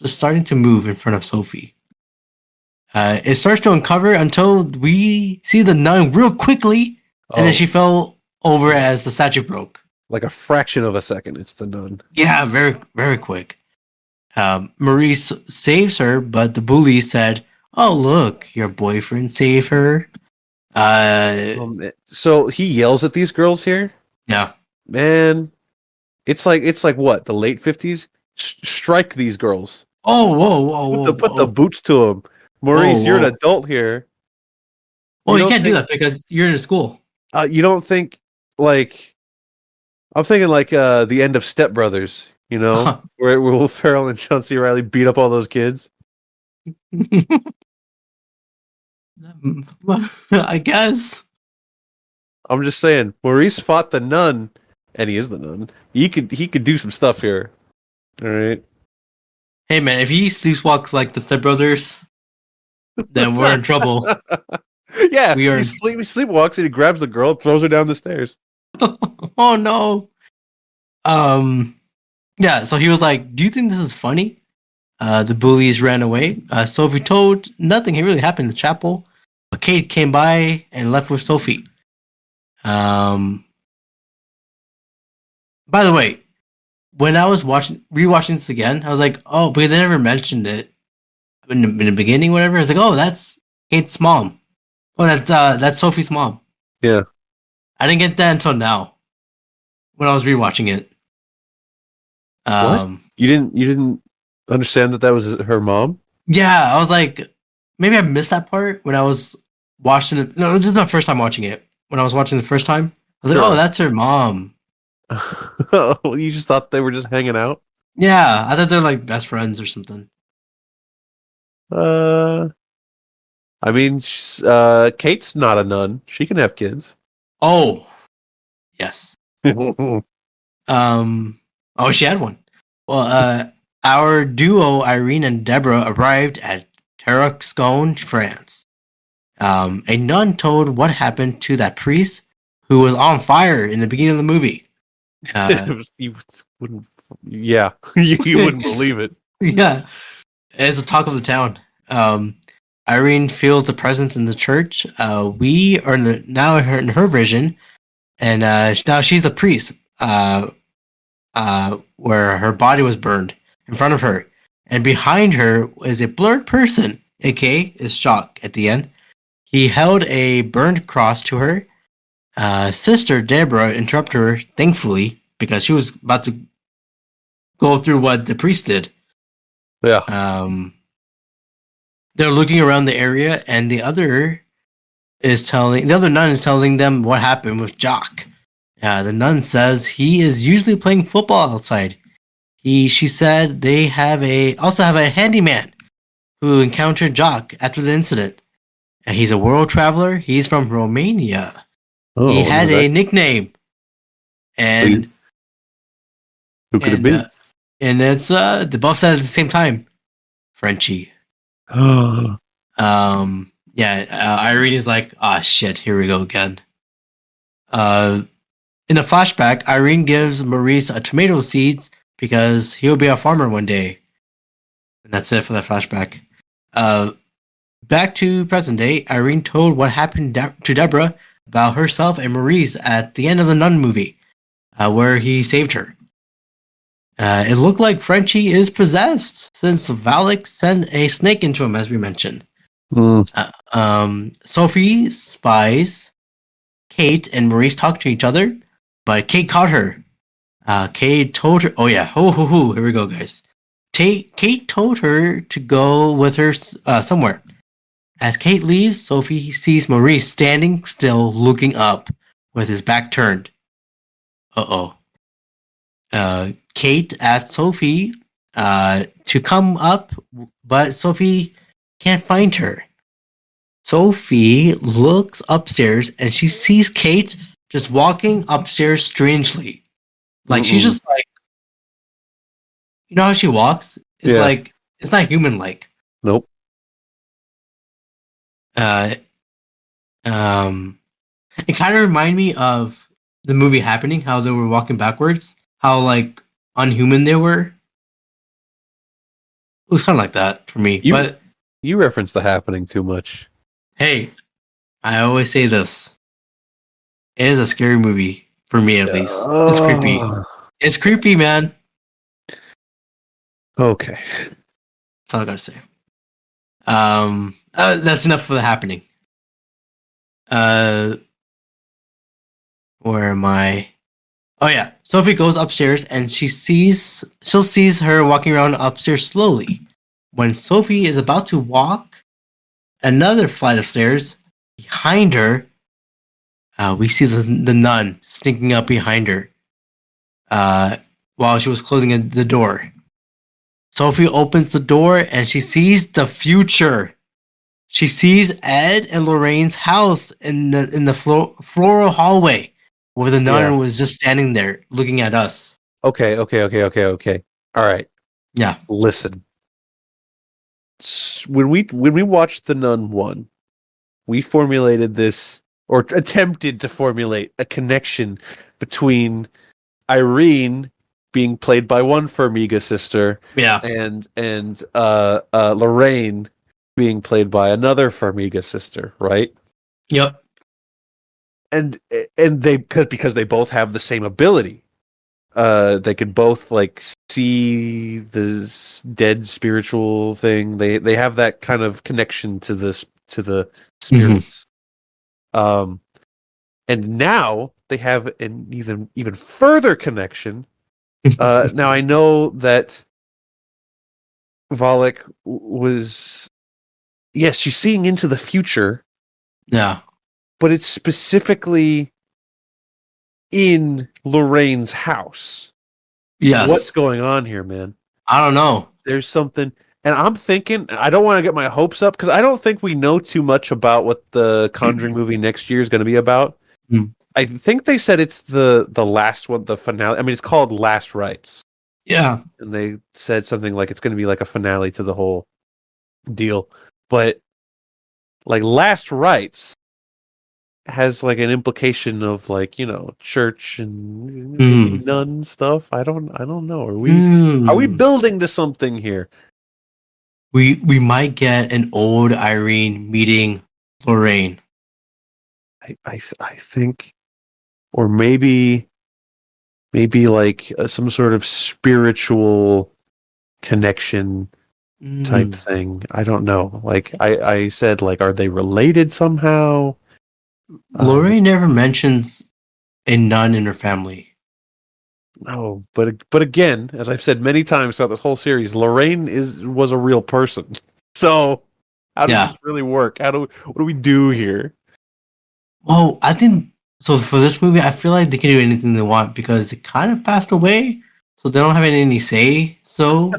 starting to move in front of Sophie. It starts to uncover until we see the nun real quickly, and then she fell over as the statue broke. Like a fraction of a second. It's the nun. Yeah, very, very quick. Maurice saves her, but the bully said, "Oh, look, your boyfriend saved her." So he yells at these girls here. Yeah, Man, it's like what, the late 50s? Strike these girls. Oh, whoa, Put the boots to them. Maurice, you're an adult here. Well, you can't do that because you're in school. You don't think, like, I'm thinking like the end of Step Brothers, you know, where Will Ferrell and John C. Reilly beat up all those kids. I guess. I'm just saying, Maurice fought the nun, and he is the nun. He could do some stuff here. All right. Hey man, if he sleepwalks like the Step Brothers, then we're in trouble. Yeah, he sleepwalks and he grabs the girl, throws her down the stairs. Oh no. Yeah, so he was like, "Do you think this is funny?" The bullies ran away. Sophie told nothing really happened in the chapel. But Kate came by and left with Sophie. By the way, when I was rewatching this again, I was like, "Oh," because they never mentioned it in the beginning. Whatever, I was like, "Oh, that's Kate's mom. Oh, that's Sophie's mom." Yeah, I didn't get that until now when I was rewatching it. What? You didn't understand that was her mom? Yeah, I was like, maybe I missed that part when I was watching it. No, this is my first time watching it. When I was watching the first time, I was like, "Oh, that's her mom." You just thought they were just hanging out? Yeah, I thought they're like best friends or something. I mean, Kate's not a nun. She can have kids. Oh, yes. Oh, she had one. Well, our duo, Irene and Deborah, arrived at Terraxcone, France. A nun told what happened to that priest who was on fire in the beginning of the movie. You wouldn't. Yeah, you wouldn't believe it. Yeah, it's the talk of the town. Irene feels the presence in the church. We are now in her vision, and now she's the priest. Where her body was burned in front of her, and behind her is a blurred person, aka is Shock at the end. He held a burned cross to her. Sister Deborah interrupted her, thankfully, because she was about to go through what the priest did. Yeah. They're looking around the area, and the other nun is telling them what happened with Jock. The nun says he is usually playing football outside. She said they also have a handyman who encountered Jock after the incident. And he's a world traveler. He's from Romania. Oh, he had a nickname. And who could it be? And it's the both said at the same time, Frenchie. Irene is like, "Ah, shit, here we go again." In a flashback, Irene gives Maurice a tomato seeds because he'll be a farmer one day. And that's it for that flashback. Back to present day, Irene told what happened to Deborah about herself and Maurice at the end of the Nun movie, where he saved her. It looked like Frenchie is possessed since Valak sent a snake into him, as we mentioned. Sophie spies Kate and Maurice talk to each other, but Kate caught her. Kate told her, here we go, guys. Kate told her to go with her somewhere. As Kate leaves, Sophie sees Maurice standing still, looking up, with his back turned. Kate asked Sophie to come up, but Sophie can't find her. Sophie looks upstairs and she sees Kate just walking upstairs strangely. Like she's just like, you know how she walks? It's like, it's not human like. Nope. It kind of reminded me of the movie Happening, how they were walking backwards, how like unhuman they were. was kind of like that for me. You But you reference The Happening too much. hey, I always say this: it is a scary movie for me, at least. It's creepy. It's creepy, man. Okay. That's all I gotta say. That's enough for The Happening. Where am I? Oh yeah, Sophie goes upstairs and she sees her walking around upstairs slowly. When Sophie is about to walk another flight of stairs behind her, we see the nun sneaking up behind her while she was closing the door. Sophie opens the door and she sees the future. She sees Ed and Lorraine's house in the floral hallway where the nun was just standing there looking at us. Okay. All right. Yeah. Listen. When we watched The Nun 1, we formulated this, or attempted to formulate, a connection between Irene being played by one Farmiga sister, and Lorraine being played by another Farmiga sister, right? Yep. And they because they both have the same ability. They could both like see this dead spiritual thing. They have that kind of connection to the spirits. And now they have an even further connection. Now I know that Volek was, yes, she's seeing into the future. Yeah. But it's specifically in Lorraine's house. Yes. What's going on here, man? I don't know. There's something, and I'm thinking, I don't want to get my hopes up because I don't think we know too much about what the Conjuring movie next year is going to be about. I think they said it's the last one, the finale. I mean, it's called Last Rites. Yeah. And they said something like it's going to be like a finale to the whole deal. But like Last Rites has like an implication of like, you know, church and nun stuff. I don't know. Are we building to something here? We might get an old Irene meeting Lorraine. I think, or maybe like some sort of spiritual connection type thing. I don't know. Like I said, like, are they related somehow? Lorraine never mentions a nun in her family. No, but again, as I've said many times throughout this whole series, Lorraine was a real person. So how does this really work? What do we do here? Well, I think so. For this movie, I feel like they can do anything they want because it kind of passed away, so they don't have any say. So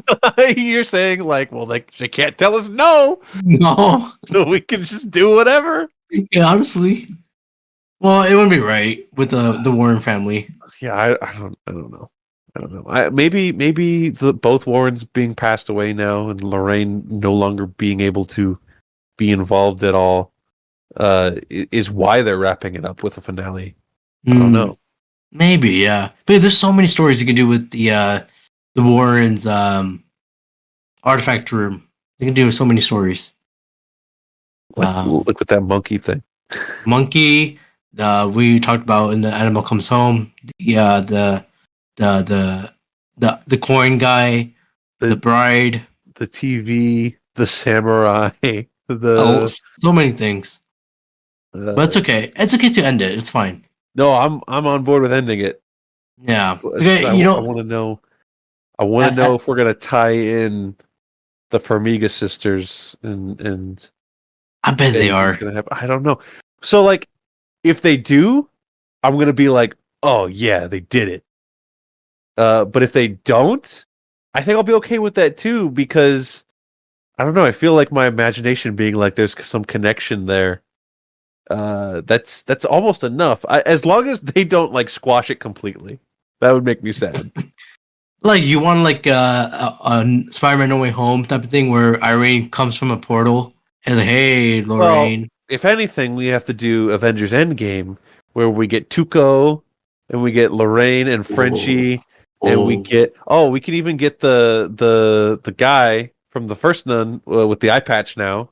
you're saying like, well, they can't tell us no, so we can just do whatever. Yeah, honestly. Well, it wouldn't be right with the Warren family. Yeah, I don't know. Maybe both Warrens being passed away now and Lorraine no longer being able to be involved at all is why they're wrapping it up with a finale. I don't know. Maybe, yeah. But there's so many stories you can do with the Warrens artifact room. They can do so many stories. Like with that monkey thing. Monkey. We talked about in the Animal Comes Home. The coin guy, the bride, the TV, the samurai, so many things. But it's okay. It's okay to end it. It's fine. No, I'm on board with ending it. Yeah. Okay, I want to know. I want to know if we're gonna tie in the Farmiga sisters and. I bet they are. Gonna happen. I don't know. So like, if they do, I'm gonna be like, oh yeah, they did it. But if they don't, I think I'll be okay with that too because I don't know. I feel like my imagination being like there's some connection there. That's almost enough. As long as they don't like squash it completely, that would make me sad. Like you want like a Spider-Man No Way Home type of thing where Irene comes from a portal and like, hey, Lorraine. Well, if anything, we have to do Avengers Endgame where we get Tuco and we get Lorraine and Frenchie and we can even get the guy from the first Nun with the eye patch now.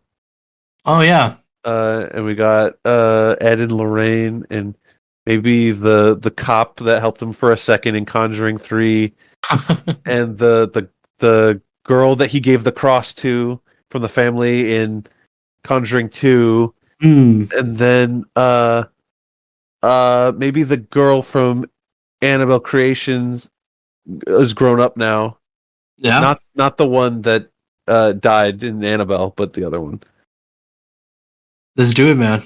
Oh yeah. And we got Ed and Lorraine, and maybe the cop that helped him for a second in Conjuring 3, and the girl that he gave the cross to from the family in Conjuring 2, and then maybe the girl from Annabelle Creations is grown up now. Yeah. Not the one that died in Annabelle, but the other one. Let's do it, man.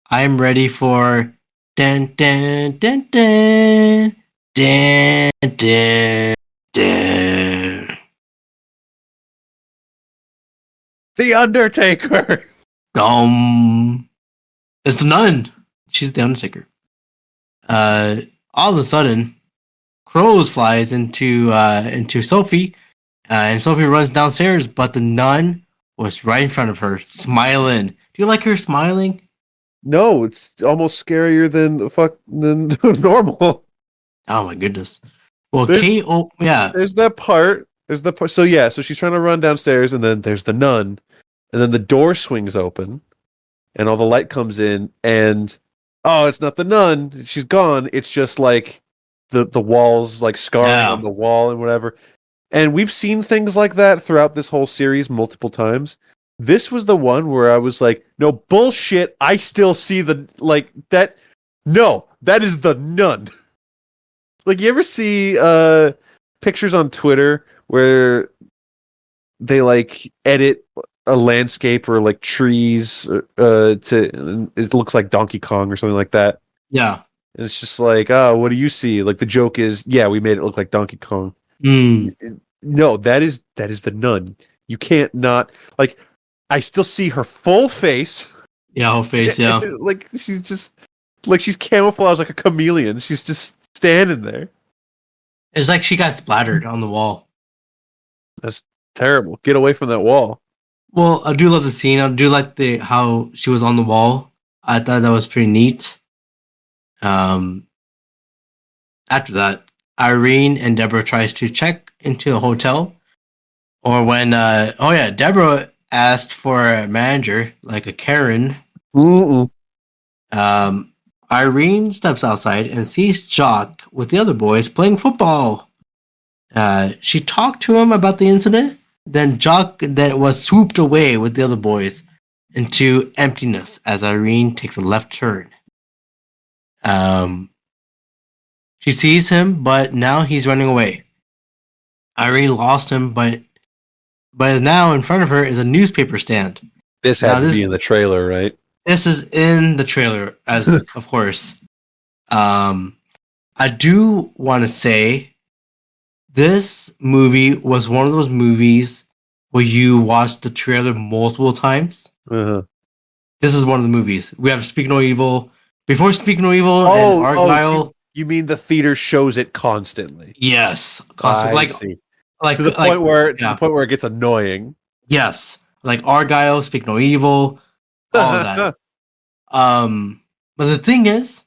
I'm ready for dun dun dun dun dun dun dun. The Undertaker. It's the nun. She's the Undertaker. All of a sudden, Crows flies into Sophie, and Sophie runs downstairs, but the nun was right in front of her, smiling. Do you like her smiling? No, it's almost scarier than normal. Oh my goodness. Well, There's- Kate. Oh yeah, There's that part. There's the part. So yeah, so she's trying to run downstairs, and then there's the nun, and then the door swings open, and all the light comes in, and oh, it's not the nun. She's gone. It's just like the walls, like scarring Yeah. on the wall and whatever. And we've seen things like that throughout this whole series multiple times. This was the one where I was like, no bullshit. I still see the like that. No, that is the nun. Like, you ever see pictures on Twitter where they like edit a landscape or like trees to it looks like Donkey Kong or something like that? yeah. And it's just like, oh, what do you see? Like, the joke is, yeah, we made it look like Donkey Kong. No, that is the nun. You can't not like. I still see her full face. Yeah, whole face. Yeah. Like, she's just like she's camouflaged like a chameleon. She's just standing there. It's like she got splattered on the wall. That's terrible. Get away from that wall. Well, I do love the scene. I do like the how she was on the wall. I thought that was pretty neat. After that, Irene and Deborah tries to check into a hotel, or when Deborah asked for a manager like a Karen. Mm-mm. Irene steps outside and sees Jock with the other boys playing football. She talked to him about the incident. Then Jock that was swooped away with the other boys into emptiness as Irene takes a left turn. She sees him, but now he's running away. Irene lost him, but now in front of her is a newspaper stand. This had to be in the trailer, right? This is in the trailer, as of course. I do want to say this movie was one of those movies where you watch the trailer multiple times. Uh-huh. This is one of the movies. We have Speak No Evil. Before Speak No Evil and Argyle. You mean the theater shows it constantly? Yes, constantly. Like to the point where it gets annoying. Yes, like Argyle, Speak No Evil, all of that. But the thing is,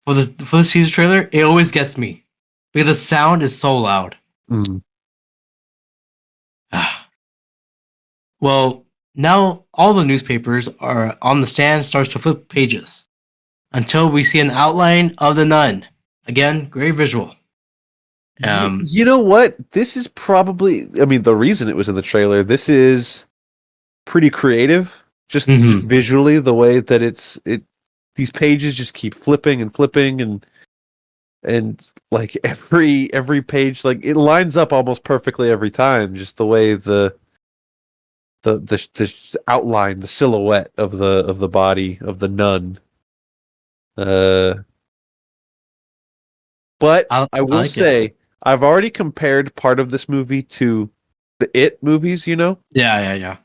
for the teaser trailer, it always gets me because the sound is so loud. Mm. Well, now all the newspapers are on the stand starts to flip pages until we see an outline of the nun. Again, great visual. You know what? This is probably, I mean, the reason it was in the trailer, this is pretty creative. Just visually, the way that these pages just keep flipping and flipping and like every page, like it lines up almost perfectly every time. Just the way the outline, the silhouette of the body of the nun. But I will say, I've already compared part of this movie to the It movies, you know? Yeah.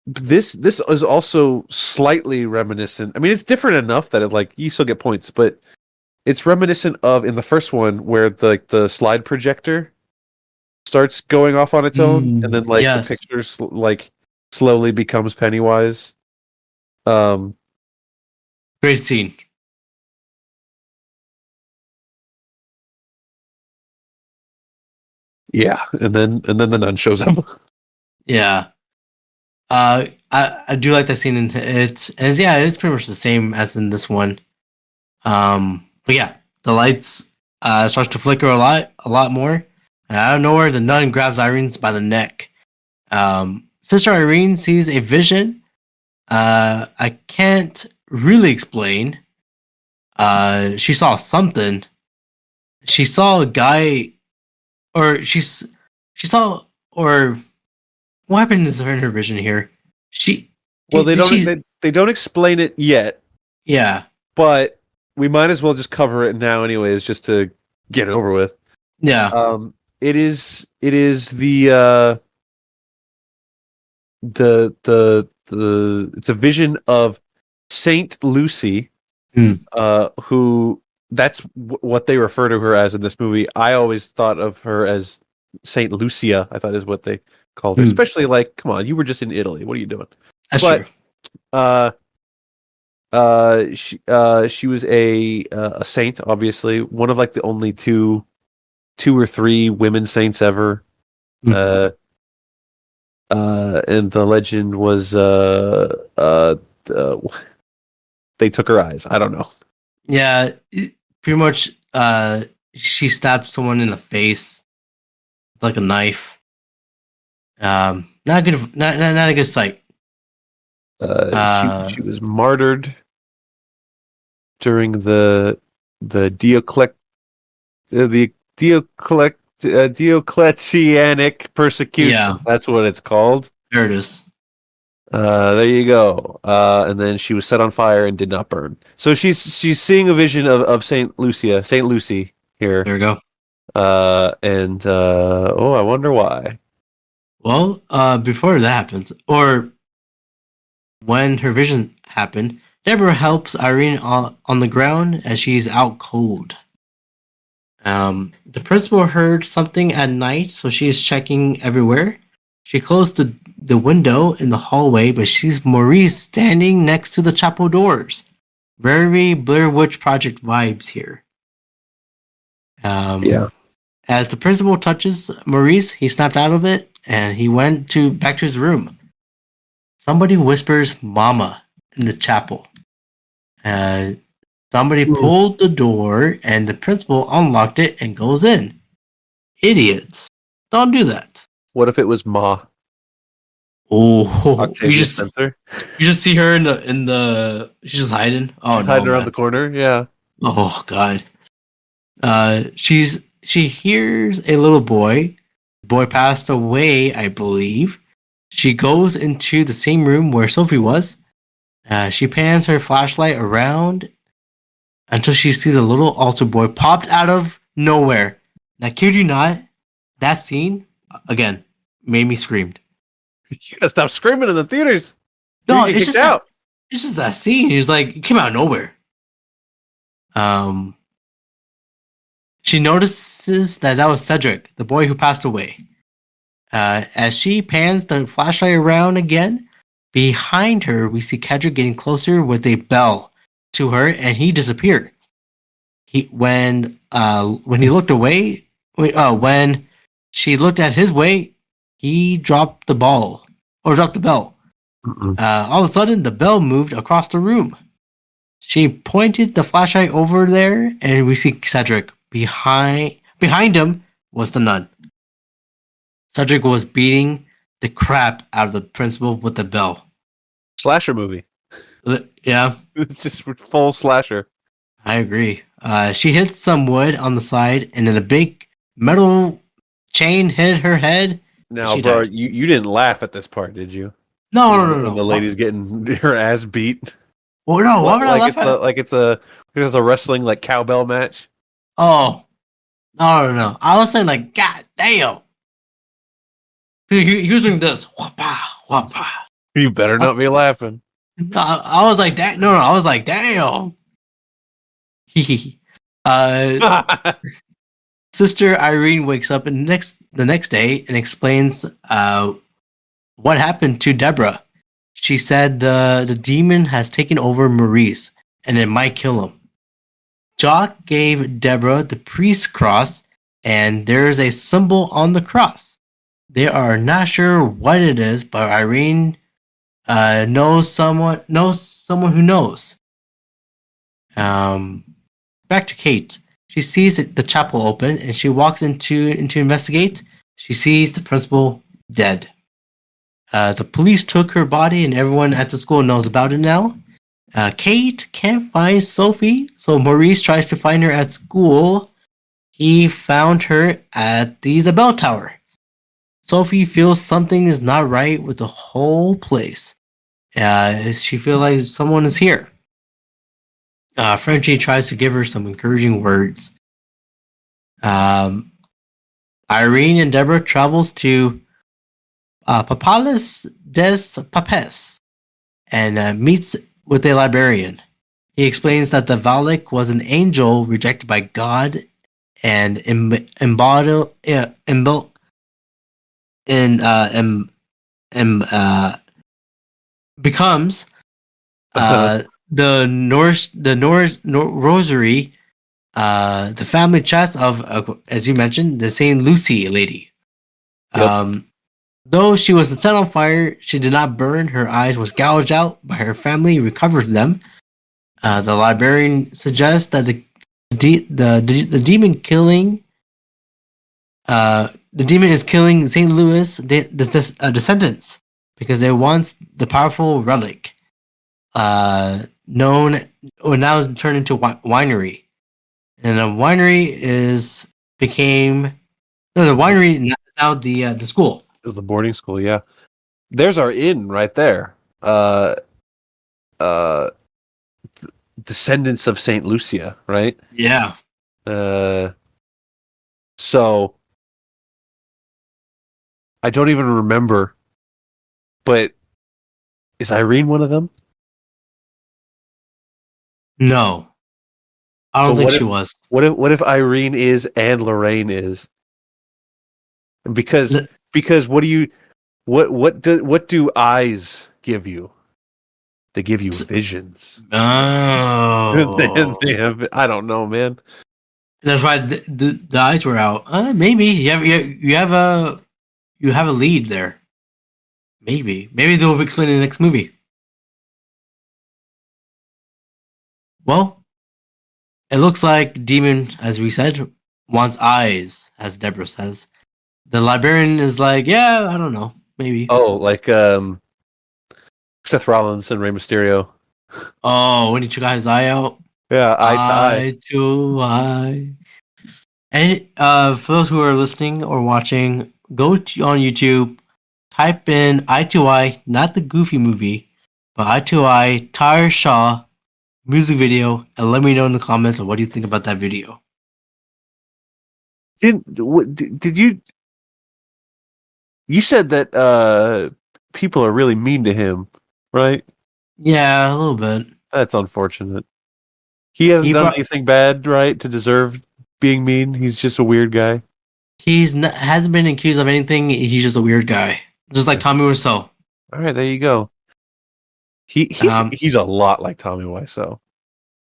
This is also slightly reminiscent. I mean, it's different enough that it, like, you still get points, but it's reminiscent of in the first one where the slide projector starts going off on its own, and then the picture slowly becomes Pennywise. Great scene. Yeah, and then the nun shows up. Yeah. I do like that scene, and it's pretty much the same as in this one. But yeah, the lights starts to flicker a lot more. And out of nowhere, the nun grabs Irene by the neck. Sister Irene sees a vision. I can't really explain. She saw something. She saw a guy, or she saw, or what happened in her vision here? Well, they don't explain it yet, Yeah. but we might as well just cover it now, anyways, just to get it over with. Yeah. It is the it's a vision of Saint Lucy, who that's what they refer to her as in this movie. I always thought of her as Saint Lucia. I thought is what they called her. Especially like, come on, you were just in Italy. What are you doing? That's but true. she was a saint, obviously one of like the only two or three women saints ever. And the legend was they took her eyes. I don't know. Yeah, pretty much. She stabbed someone in the face with like a knife. Not a good, not a good sight. She was martyred during the Diocletianic persecution. Yeah. That's what it's called. There it is. There you go. And then she was set on fire and did not burn. So she's seeing a vision of Saint Lucy here. There we go. I wonder why. Well, before that happens, or when her vision happened, Deborah helps Irene on the ground as she's out cold. The principal heard something at night, so she is checking everywhere. She closed the window in the hallway, but she's Maurice standing next to the chapel doors. Very Blair Witch Project vibes here. Yeah. As the principal touches Maurice, he snapped out of it and he went back to his room. Somebody whispers "Mama" in the chapel. Somebody pulled the door and the principal unlocked it and goes in. Idiots. Don't do that. What if it was Ma? Oh, Octavia Spencer? You just see her in the she's just hiding. Oh, she's hiding around the corner. Yeah. Oh God. She hears a little boy. The boy passed away, I believe. She goes into the same room where Sophie was. She pans her flashlight around until she sees a little altar boy popped out of nowhere. Now, kid you not, that scene again made me scream. You gotta stop screaming in the theaters. No, it's just that scene. He's like, it came out of nowhere. She notices that was Cedric, the boy who passed away. As she pans the flashlight around again, behind her, we see Cedric getting closer with a bell to her, and he disappeared. When he looked away, when she looked at his way, he dropped the bell. All of a sudden, the bell moved across the room. She pointed the flashlight over there, and we see Cedric. Behind him was the nun. Cedric was beating the crap out of the principal with the bell. Slasher movie. Yeah. It's just full slasher. I agree. She hit some wood on the side, and then a big metal chain hit her head. Now, bro, you didn't laugh at this part, did you? No. The lady's getting her ass beat. Well, no. Why would I laugh at it? It's a wrestling like cowbell match. Oh, no. I was saying like, God damn. He was doing this. Whoppa, whoppa. You better not be laughing. I was like, that. No. I was like, damn. Sister Irene wakes up the next day and explains what happened to Deborah. She said the demon has taken over Maurice and it might kill him. Jock gave Deborah the priest's cross and there's a symbol on the cross. They are not sure what it is, but Irene knows someone who knows. Back to Kate. She sees the chapel open, and she walks into investigate. She sees the principal dead. The police took her body, and everyone at the school knows about it now. Kate can't find Sophie, so Maurice tries to find her at school. He found her at the bell tower. Sophie feels something is not right with the whole place. She feels like someone is here. Frenchie tries to give her some encouraging words. Irene and Deborah travels to Papalis des Papes and meets with a librarian. He explains that the Valak was an angel rejected by God and becomes the Norse rosary, the family chest of, as you mentioned, the Saint Lucy lady. Yep. Though she was set on fire, she did not burn. Her eyes was gouged out, but her family recovered them. The librarian suggests that the demon killing, the demon is killing Saint Louis descendants because it wants the powerful relic, known or now is turned into winery, and the winery now the school. Is the boarding school, yeah. There's our inn right there. Descendants of Saint Lucia, right? Yeah. So I don't even remember, but is Irene one of them? No. I don't But think what she if- was. What if Irene is and Lorraine is? And because what do eyes give you? They give you visions. Oh. And they have, I don't know, man. That's why the eyes were out. Maybe you have a lead there. Maybe they'll explain in the next movie. Well, it looks like Demon, as we said, wants eyes, as Deborah says. The librarian is like, yeah, I don't know, maybe. Oh, like Seth Rollins and Rey Mysterio. Oh, when he took his eye out. Yeah, eye to eye. And for those who are listening or watching, go on YouTube, type in Eye to Eye, not the Goofy movie, but Eye to Eye, Tyre Shaw music video, and let me know in the comments of what do you think about that video. Did you? You said that people are really mean to him, right? Yeah, a little bit. That's unfortunate. He hasn't done anything bad, right, to deserve being mean. He's just a weird guy. Hasn't been accused of anything. He's just a weird guy, just like Tommy Wiseau. All right, there you go. He's a lot like Tommy Wiseau.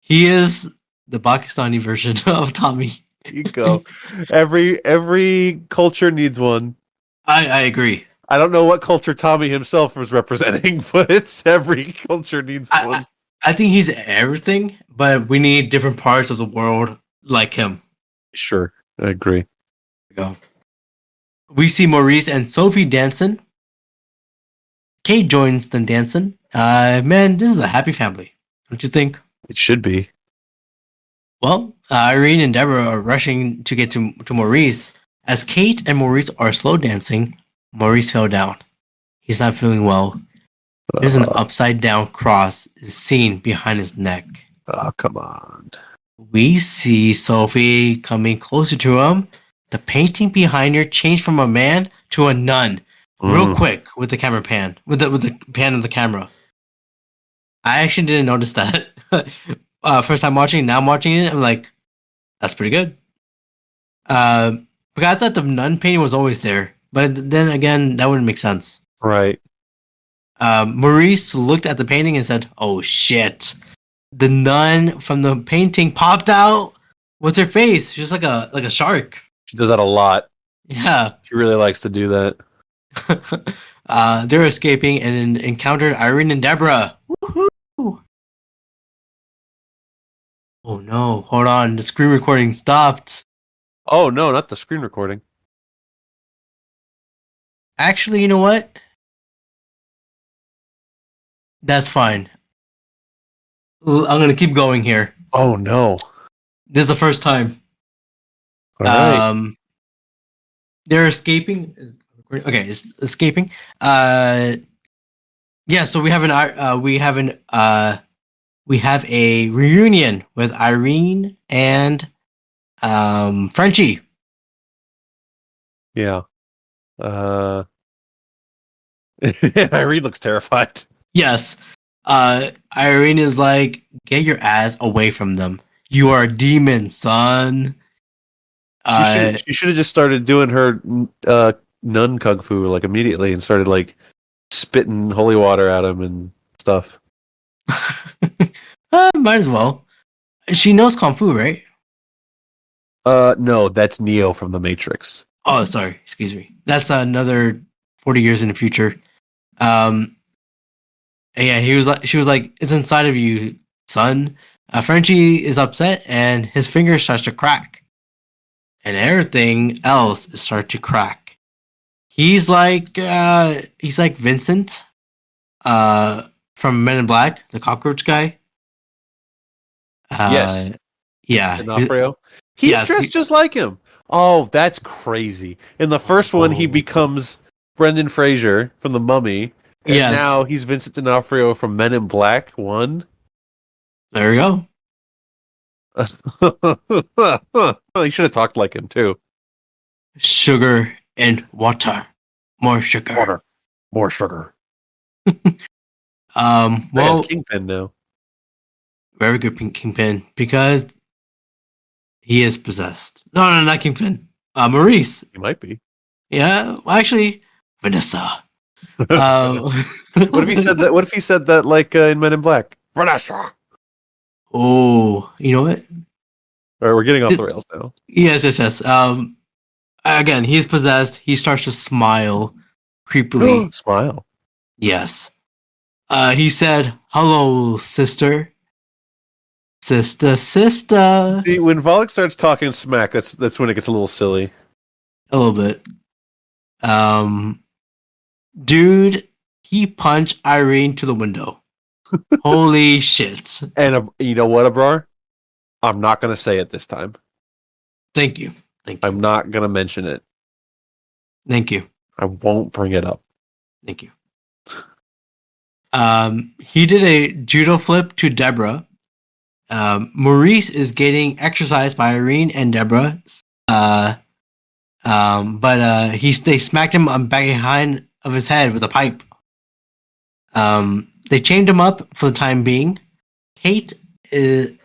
He is the Pakistani version of Tommy. There you go. Every culture needs one. I agree. I don't know what culture Tommy himself was representing, but it's every culture needs one. I think he's everything, but we need different parts of the world like him. Sure, I agree. There we go. We see Maurice and Sophie dancing. Kate joins them dancing. Man, this is a happy family, don't you think? It should be. Well, Irene and Deborah are rushing to get to Maurice. As Kate and Maurice are slow dancing, Maurice fell down. He's not feeling well. There's an upside down cross seen behind his neck. Oh, come on. We see Sophie coming closer to him. The painting behind her changed from a man to a nun real quick with the camera pan, with the pan of the camera. I actually didn't notice that. First time watching, now I'm watching it, I'm like, that's pretty good. Because I thought the nun painting was always there, but then again, that wouldn't make sense. Right. Maurice looked at the painting and said, "Oh shit!" The nun from the painting popped out with her face, just like a shark. She does that a lot. Yeah. She really likes to do that. They're escaping and encountered Irene and Deborah. Woohoo! Oh no, hold on. The screen recording stopped. Oh no, not the screen recording. Actually, you know what? That's fine. I'm gonna keep going here. Oh no. This is the first time. All right. They're escaping. Okay, it's escaping. Yeah. So we have a reunion with Irene and Frenchie. Yeah. Irene looks terrified. Yes. Irene is like, get your ass away from them. You are a demon, son. She should have just started doing her nun kung fu like immediately and started like spitting holy water at him and stuff. Might as well. She knows kung fu, right? No, that's Neo from the Matrix. Oh, sorry. Excuse me. That's another 40 years in the future. Yeah, she was like, it's inside of you, son. Frenchie is upset and his finger starts to crack. And everything else starts to crack. He's like Vincent from Men in Black, the cockroach guy. Yes. Yeah. D'Onofrio. He's dressed just like him. Oh, that's crazy. In the first one, he becomes Brendan Fraser from The Mummy. And now he's Vincent D'Onofrio from Men in Black 1. There we go. He should have talked like him, too. Sugar and water. More sugar. Water. More sugar. Well, it's Kingpin now. Very good Kingpin, because he is possessed. No, not Kingpin. Maurice. He might be. Yeah, well, actually, Vanessa. What if he said that? What if he said that like in Men in Black? Vanessa. Oh, you know what? All right, we're getting off the rails now. Yes. Again, he's possessed. He starts to smile creepily. Smile. Yes. He said, "Hello, sister." Sister. See, when Volek starts talking smack, that's when it gets a little silly. A little bit. Dude, he punched Irene to the window. Holy shit. And you know what, Abrar? I'm not going to say it this time. Thank you. I'm not going to mention it. Thank you. I won't bring it up. Thank you. He did a judo flip to Deborah. Maurice is getting exercised by Irene and Deborah. But they smacked him on behind of his head with a pipe. They chained him up for the time being. Kate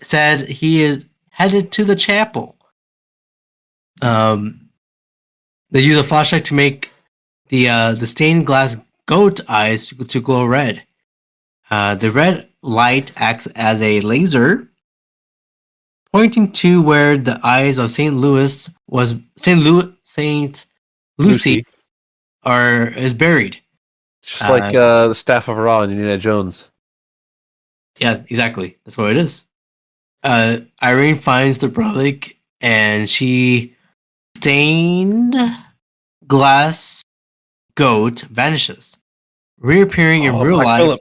said he is headed to the chapel. They use a flashlight to make the stained glass goat eyes to glow red. The red light acts as a laser, pointing to where the eyes of Saint Lucy is buried. Just like the staff of Ra and Indiana Jones. Yeah, exactly. That's what it is. Irene finds the relic and she stained glass goat vanishes, reappearing in real life. Phillip.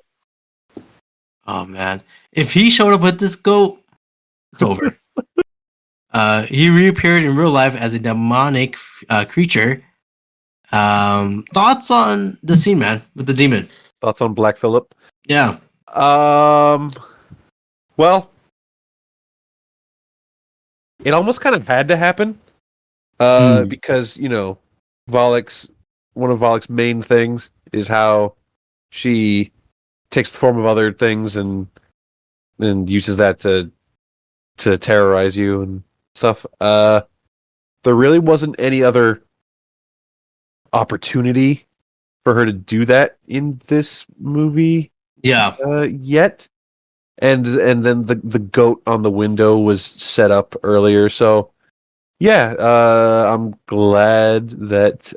Oh man, if he showed up with this goat, it's over. He reappeared in real life as a demonic creature. Thoughts on the scene, man, with the demon? Thoughts on Black Phillip? Yeah. Well, it almost kind of had to happen. Because, you know, one of Volek's main things is how she takes the form of other things and uses that to terrorize you and stuff. There really wasn't any other opportunity for her to do that in this movie. Yeah. Yet. And then the goat on the window was set up earlier, so Yeah, I'm glad that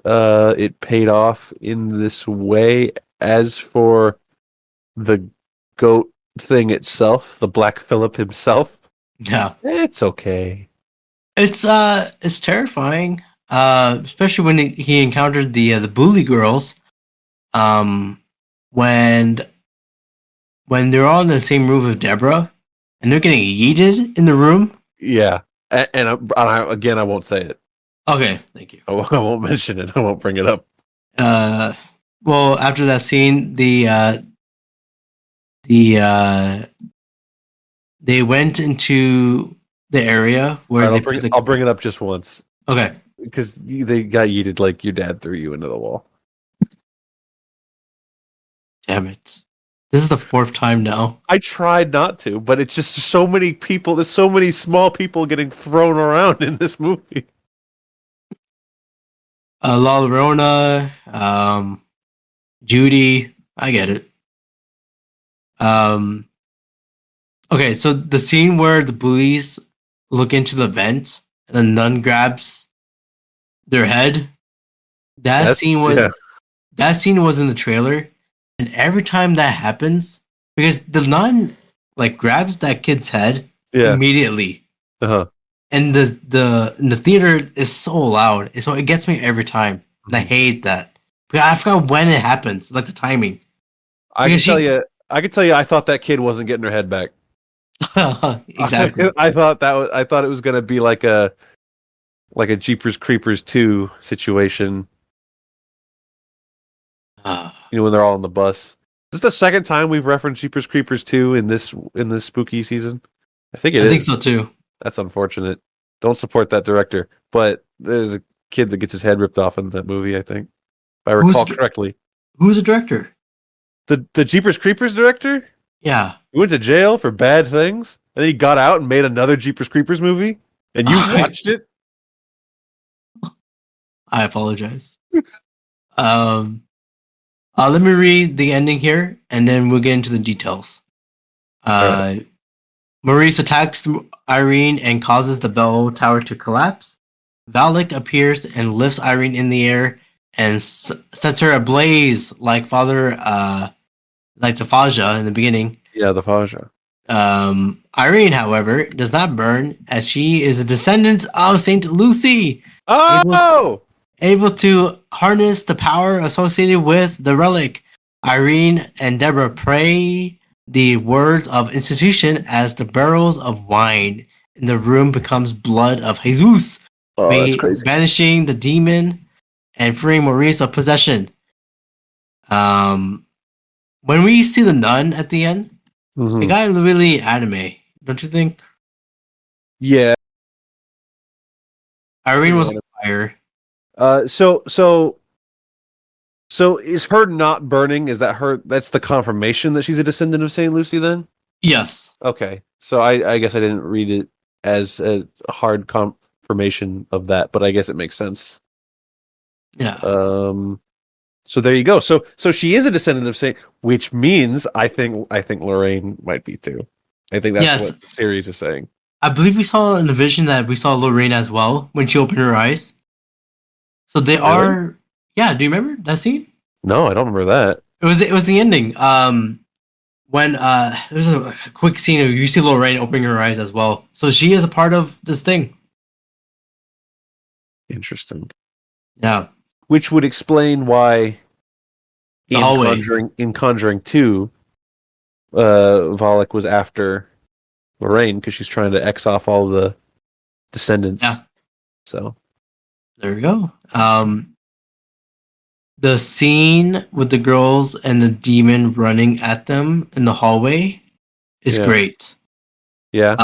it paid off in this way. As for the goat thing itself, the Black Phillip himself, Yeah. it's okay. It's terrifying. Especially when he encountered the bully girls. Um, when they're all in the same room with Deborah, and they're getting yeeted in the room. Yeah, again, I won't say it. Okay, thank you. I won't mention it. I won't bring it up. Uh, well, after that scene, the they went into the area where All right, they put the. I'll bring it up just once Okay, because they got yeeted like your dad threw you into the wall. damn it! This is the fourth time now. I tried not to, but it's just so many people. There's so many small people getting thrown around in this movie. La Llorona, Judy, I get it. Okay, so the scene where the bullies look into the vent and the nun grabs their head. That scene was Yeah. that scene was in the trailer, and every time that happens, because the nun like grabs that kid's head Yeah. immediately, Uh-huh. and the theater is so loud, so it gets me every time, and I hate that. But I forgot when it happens, like the timing. I can Because tell you. I can tell you. I thought that kid wasn't getting her head back. exactly. I thought I thought it was gonna be like a Jeepers Creepers 2 situation. When they're all on the bus. Is this the second time we've referenced Jeepers Creepers 2 in this spooky seaseason? I think it is. I think so too. That's unfortunate. Don't support that director. But there's a kid that gets his head ripped off in that movie, I think. If I recall correctly. Who's the director? The Jeepers Creepers director? Yeah. He went to jail for bad things, and then he got out and made another Jeepers Creepers movie, and you watched it? I apologize. Let me read the ending here, and then we'll get into the details. Right. Maurice attacks Irene and causes the bell tower to collapse. Valak appears and lifts Irene in the air and sets her ablaze like like the Faja in the beginning. Yeah, the Faja. Irene, however, does not burn as she is a descendant of Saint Lucy. Oh! Able to harness the power associated with the relic. Irene and Deborah pray the words of institution as the barrels of wine in the room becomes blood of Jesus. Oh, that's crazy. Banishing the demon and freeing Maurice of possession. When we see the nun at the end, it got really anime, don't you think? Yeah. Irene was on fire. So is her not burning? Is that her? That's the confirmation that she's a descendant of Saint Lucy. Then Yes. okay. So I guess I didn't read it as a hard confirmation of that, but I guess it makes sense. Yeah. So there you go. So she is a descendant of Saint, which means I think Lorraine might be too. I think that's what the series is saying. I believe we saw in the vision that we saw Lorraine as well when she opened her eyes. So they are. Yeah, do you remember that scene? No, I don't remember that. It was the ending. When there's a quick scene of you see Lorraine opening her eyes as well. So she is a part of this thing. Interesting. Yeah. Which would explain why in Conjuring 2, Valak was after Lorraine because she's trying to X off all the descendants. Yeah. So there we go. The scene with the girls and the demon running at them in the hallway is great. Yeah.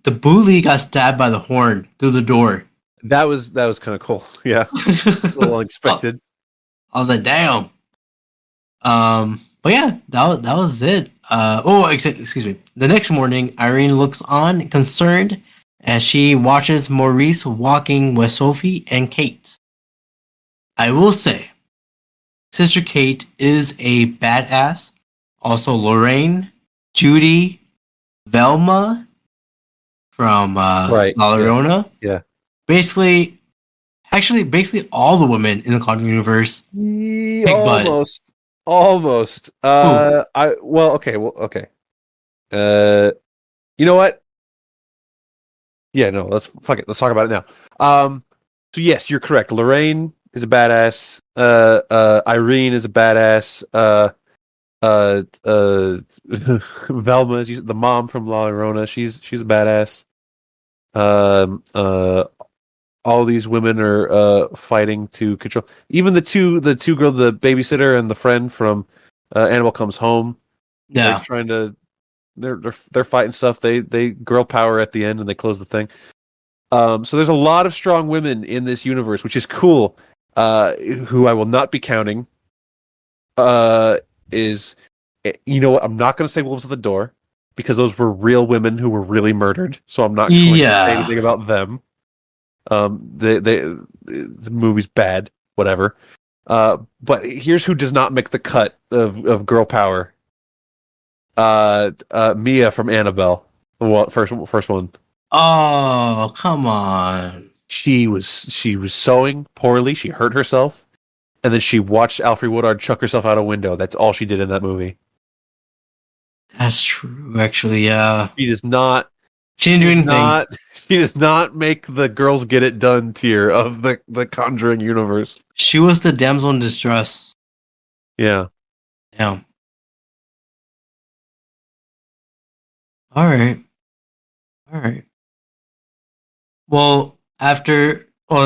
The bully got stabbed by the horn through the door. That was kind of cool. Yeah. It's a little unexpected. I was like, damn. But yeah, that was it. Excuse me. The next morning, Irene looks on, concerned, as she watches Maurice walking with Sophie and Kate. I will say, Sister Kate is a badass. Also, Lorraine, Judy, Velma from La Llorona. Yeah. basically all the women in the Conjuring universe. Kick butt. Almost. Who? Okay. You know what? Yeah, no, let's fuck it. Let's talk about it now. So yes, you're correct. Lorraine is a badass. Irene is a badass. Velma is the mom from La Llorona. She's a badass. All these women are fighting to control. Even the two girls, the babysitter and the friend from Annabelle Comes Home. Yeah. They're trying to. They're fighting stuff. They girl power at the end and they close the thing. So there's a lot of strong women in this universe, which is cool. Who I will not be counting. Is what? I'm not going to say Wolves at the Door because those were real women who were really murdered. So I'm not going to say anything about them. The movie's bad, whatever. But here's who does not make the cut of girl power. Mia from Annabelle, first one. Oh, come on. She was sewing poorly. She hurt herself, and then she watched Alfred Woodard chuck herself out a window. That's all she did in that movie. That's true, actually. Yeah. She does not. She didn't do anything. She does not make the girls get it done tier of the Conjuring universe. She was the damsel in distress. Yeah. Yeah. All right. Well, let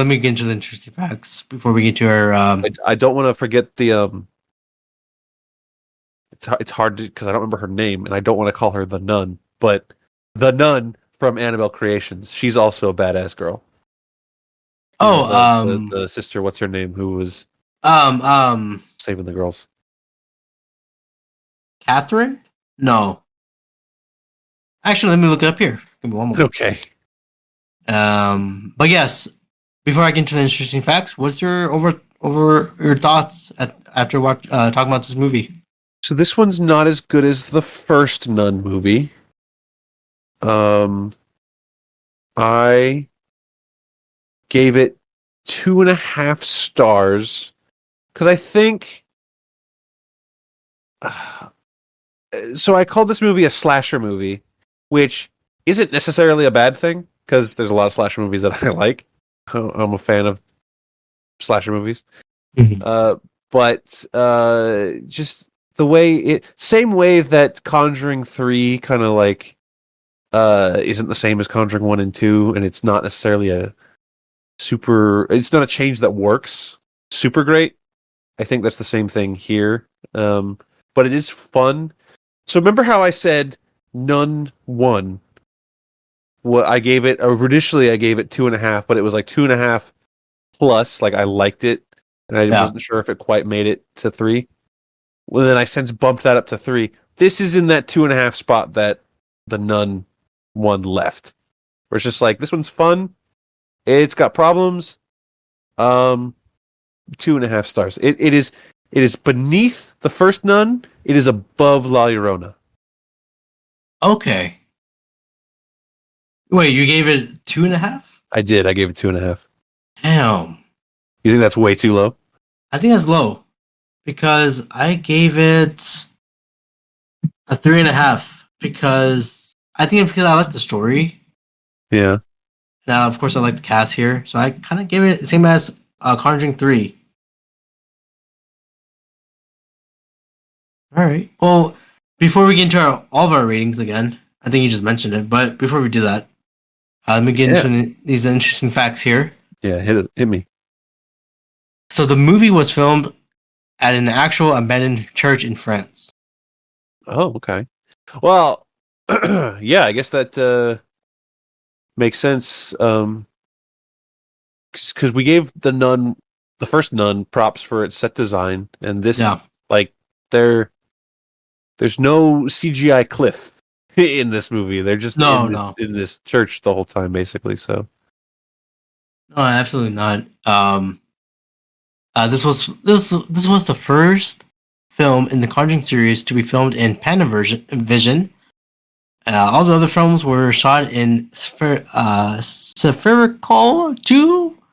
me get into the interesting facts before we get to our. I don't want to forget the. It's hard because I don't remember her name, and I don't want to call her the nun, but the nun from Annabelle Creations. She's also a badass girl. The sister. What's her name? Who was saving the girls? Catherine? No. Actually, let me look it up here. Give me one more. Okay. But yes, before I get into the interesting facts, what's your over your thoughts after talking about this movie? So this one's not as good as the first Nun movie. I gave it 2.5 stars because I think. So I called this movie a slasher movie, which isn't necessarily a bad thing because there's a lot of slasher movies that I like. I'm a fan of slasher movies. Mm-hmm. But just the same way that Conjuring 3 kind of like isn't the same as Conjuring 1 and 2, and it's not necessarily it's not a change that works super great. I think that's the same thing here. But it is fun. So remember how I said Nun 1? Well, initially I gave it 2.5, but it was like 2.5 plus. Like I liked it, and I wasn't sure if it quite made it to 3. Well, then I since bumped that up to 3. This is in that 2.5 spot that the Nun 1 left. Where it's just like, this one's fun. It's got problems. 2.5 stars. It is beneath the first Nun. It is above La Llorona. Okay. Wait, you gave it 2.5? I did. I gave it 2.5. Damn. You think that's way too low? I think that's low because I gave it a 3.5 because I like the story. Yeah. Now, of course, I like the cast here, so I kind of gave it the same as Conjuring 3. All right. Well, before we get into all of our ratings again, I think you just mentioned it, but before we do that, let me get into these interesting facts here. Yeah, hit me. So the movie was filmed at an actual abandoned church in France. Oh, okay. Well, yeah, I guess that makes sense. Because we gave the first Nun, props for its set design, and this, there's no CGI cliff in this movie. They're just in this church the whole time, basically. So, no, absolutely not. This was the first film in the Conjuring series to be filmed in Panavision, All the other films were shot in spherical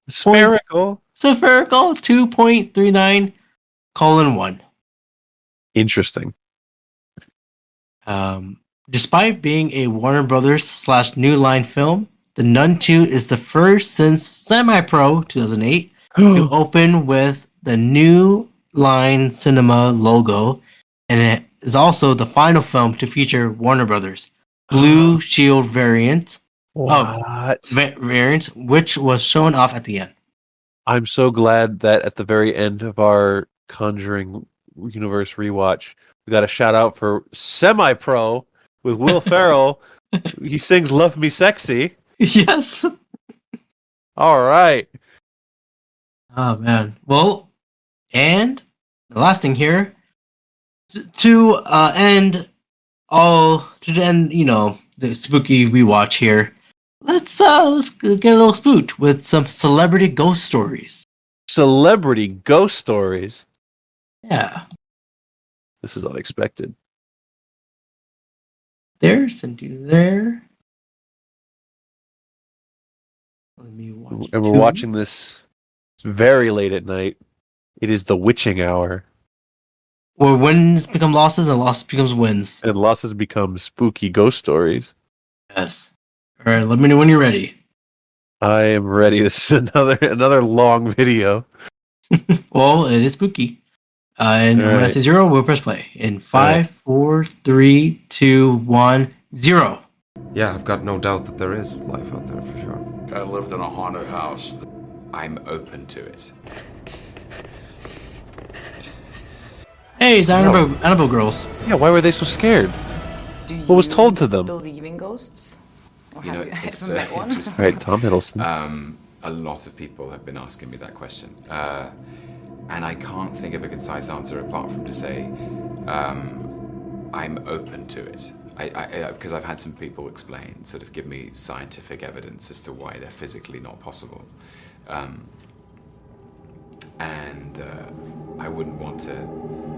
Spherical. 2.39:1. Interesting. Despite being a Warner Brothers / New Line film, The Nun II is the first since Semi-Pro 2008 to open with the New Line Cinema logo, and it is also the final film to feature Warner Brothers Blue Shield variant. What? Variant, which was shown off at the end. I'm so glad that at the very end of our Conjuring Universe rewatch, we got a shout out for Semi-Pro with Will Ferrell. He sings "Love Me Sexy." Yes. All right. Oh man. Well, and the last thing here to end the spooky rewatch here. Let's get a little spooked with some celebrity ghost stories. Celebrity ghost stories. Yeah. This is unexpected. There's and do there. Let me watch. And we're watching this. It's very late at night. It is the witching hour. Where wins become losses and losses becomes wins. And losses become spooky ghost stories. Yes. All right, let me know when you're ready. I am ready. This is another long video. Well, it is spooky. And when I say 0, we'll press play. In 5, 4, 3, 2, 1, 0. Yeah, I've got no doubt that there is life out there for sure. I lived in a haunted house. I'm open to it. Hey, it's Annabelle girls. Yeah, why were they so scared? What was told to them? Believe in ghosts? Or You know, have you it's ever met one? interesting. All right, Tom Hiddleston. A lot of people have been asking me that question. And I can't think of a concise answer apart from to say, I'm open to it. Because I've had some people explain, sort of give me scientific evidence as to why they're physically not possible. And I wouldn't want to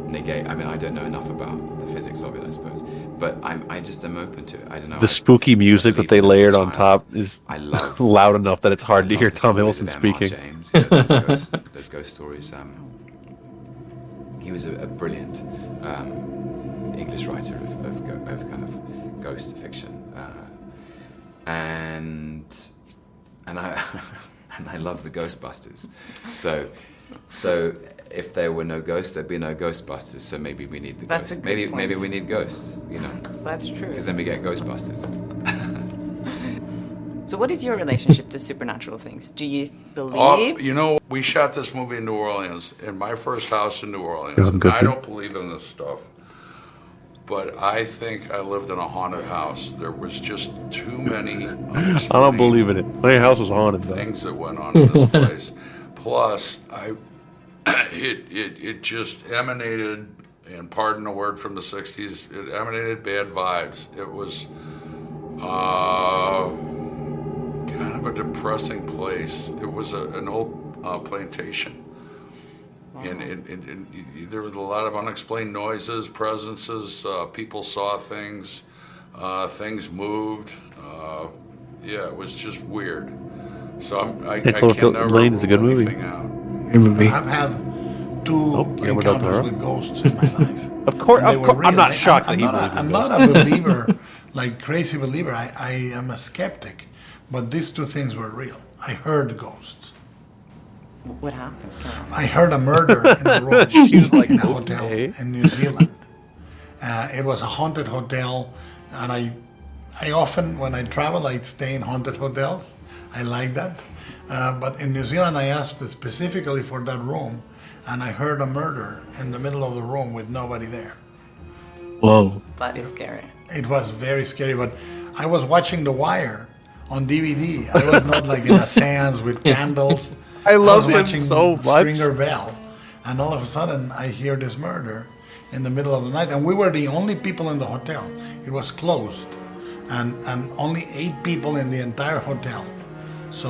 negate. I mean, I don't know enough about the physics of it, I suppose. But I just am open to it. I don't know. The spooky music that they layered on top child. is I love loud enough that it's hard to I hear love the Tom stories Hiddleston of M.R. speaking. James, you know, those ghost stories. He was a brilliant English writer of kind of ghost fiction, and I and I love the Ghostbusters. So if there were no ghosts, there'd be no Ghostbusters. So maybe we need the That's a ghosts. good Maybe point. we need ghosts. You know, That's true. because then we get Ghostbusters. So what is your relationship to supernatural things? Do you believe? Oh, You know, we shot this movie in New Orleans, in my first house in New Orleans. Yeah, And good. I don't believe in this stuff, but I think I lived in a haunted house. There was just too many I don't believe in it. My house was haunted, though. things that went on in this place. Plus, it just emanated, and pardon the word from the 60s, it emanated bad vibes. It was kind of a depressing place. It was an old plantation. And there was a lot of unexplained noises, presences, people saw things, things moved. Yeah, it was just weird. So I Cloverfield can never Lane is a good rule movie. anything out. I've had two Guillermo del Toro. encounters with ghosts in my life. Of course, And they were I'm not real. shocked that I'm he not believes in I'm ghosts. not a believer, like crazy believer. I am a skeptic. But these two things were real. I heard ghosts. What happened? Can I ask? I heard a murder in a room in a hotel okay. in New Zealand. It was a haunted hotel, and I often, when I travel, I stay in haunted hotels. I like that. But in New Zealand, I asked specifically for that room, and I heard a murder in the middle of the room with nobody there. Whoa. That is scary. It was very scary, but I was watching The Wire on DVD. I was not like in a seance with candles. I love was him watching so much. Stringer Bell, and all of a sudden I hear this murder in the middle of the night, and we were the only people in the hotel. It was closed, and only 8 people in the entire hotel. So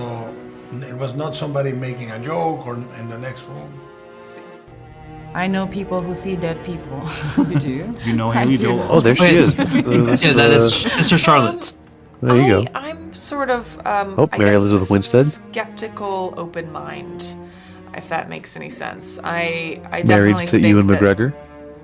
it was not somebody making a joke or in the next room. I know people who see dead people. You do? You know I Haley do. Joel. Oh, there she is. Yeah, that is Sister Charlotte. There you go. I'm sort of, Oh, I Mary guess, Elizabeth a Winstead. skeptical, open mind, if that makes any sense. I Married definitely to think Ewan that McGregor.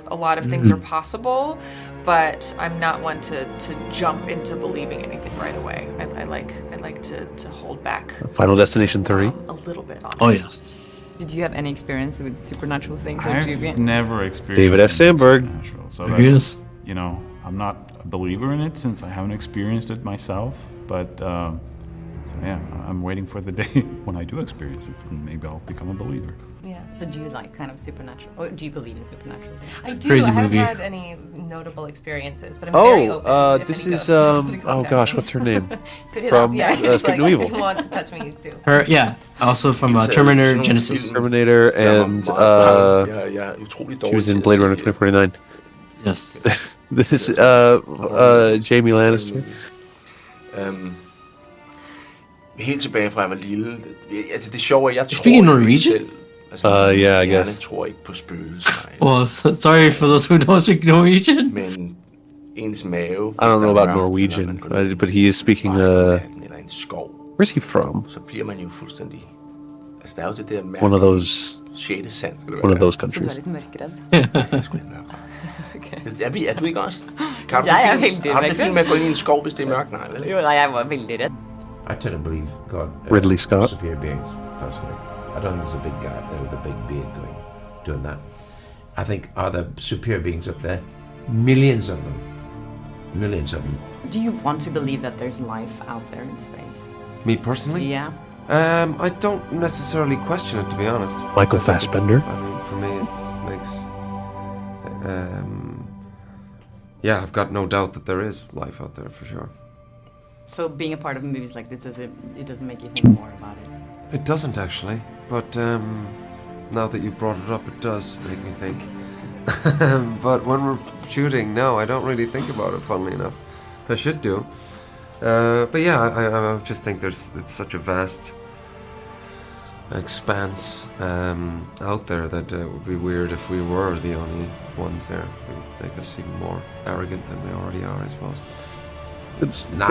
a lot of things are possible, but I'm not one to jump into believing anything right away. I like to hold back Final Destination 3. a little bit on Oh it. yes. Did you have any experience with supernatural things? Or do you I've never experienced David F. anything Sandberg. supernatural, so There he that's, is. you know, I'm not a believer in it since I haven't experienced it myself. But so yeah, I'm waiting for the day when I do experience it, and maybe I'll become a believer. Yeah. So do you like kind of supernatural, or do you believe in supernatural things? I do. crazy I haven't movie. had any notable experiences, but I'm very open. if This any is ghosts to oh contact gosh, me. what's her name? Put it From up. Yeah, Speak it's like, No Evil. if you want to touch me, do. Her, yeah. Also from Terminator Genesis. Terminator and she was in Blade Runner 2049. Yes. This is Jamie Lannister. Helt tilbage fra jeg var lille. Altså det sjove er, jeg tror Speaking jo ikke Norwegian? selv. Altså, Yeah, I min guess. hjerne tror ikke på spøgelser. Well, sorry for those who don't speak Norwegian. Men ens mave... I don't know about Norwegian, but he is speaking. Eller en skov, Where's he from? så bliver man jo fuldstændig... Altså der er jo det der One of those. sjette sans, skal det One of være. those Så du er countries. lidt mørkredd? Jeg er sgu lidt mørkere. Er du ikke også? Kan du Jeg er film- vældig Har du det mørkred. film med at gå ind i en skov, hvis det er mørkt? Nej, vel? Jo, nej, jeg var vældig redd. I tend to believe God. Ridley Scott. Superior beings, personally. I don't think there's a big guy up there with a big beard doing that. I think, are there superior beings up there? Millions of them. Millions of them. Do you want to believe that there's life out there in space? Me personally? Yeah. I don't necessarily question it, to be honest. Michael I think it's- Fassbender. I mean, for me, it makes. Yeah, I've got no doubt that there is life out there for sure. So being a part of movies like this, it doesn't make you think more about it? It doesn't actually, but now that you brought it up, it does make me think. But when we're shooting, no, I don't really think about it. Funnily enough, I should do. But yeah, I just think it's such a vast expanse out there that it would be weird if we were the only ones there. It would make us even more arrogant than we already are, I suppose.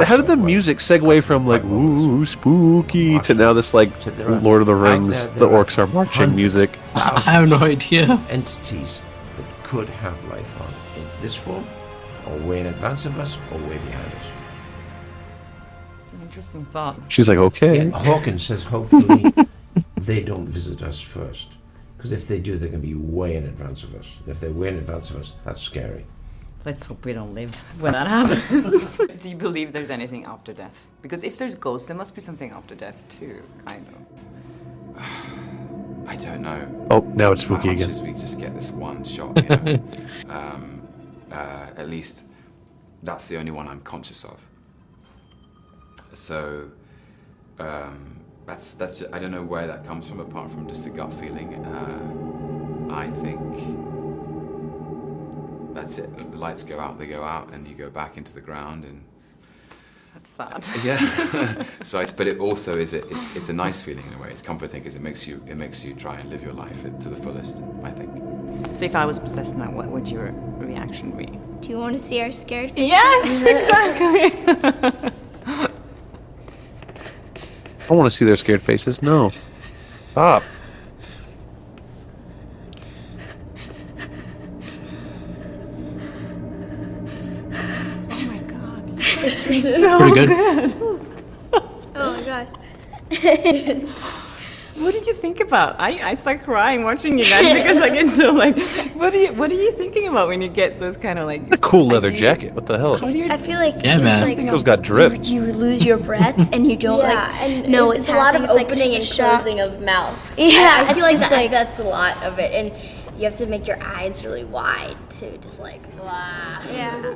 How did the music segue from like ooh spooky to now this like Lord of the Rings, the orcs are marching music? I have no idea. Entities that could have life on in this form, or way in advance of us, or way behind us. It's an interesting thought. She's like, okay. Yeah, Hawkins says hopefully they don't visit us first. Because if they do, they're going to be way in advance of us. And if they're way in advance of us, that's scary. Let's hope we don't live when that happens. Do you believe there's anything after death? Because if there's ghosts, there must be something after death too, kind of. I don't know. Oh, now it's spooky How again. much as we just get this one shot, you know? At least that's the only one I'm conscious of. So that's I don't know where that comes from apart from just a gut feeling. I think that's it. The lights go out, they go out, and you go back into the ground and. That's sad. Yeah. So but it also it's a nice feeling in a way. It's comforting because it makes you try and live your life to the fullest, I think. So if I was possessed now, what would your reaction be? Do you want to see our scared faces? Yes, exactly. I want to see their scared faces. No, stop. Oh my god. This You're was so Pretty good. Oh my gosh. What did you think about? I start crying watching you guys because I get so like, what are you thinking about when you get those kind of like A cool leather jacket. What the hell? I feel like Yeah, it's man. like Those got drip. you lose your breath and you don't and know it's what's a lot happening. of It's like opening and shock. closing of mouth. Yeah, I it's feel like just that's a lot of it, and you have to make your eyes really wide to just like blah. Yeah.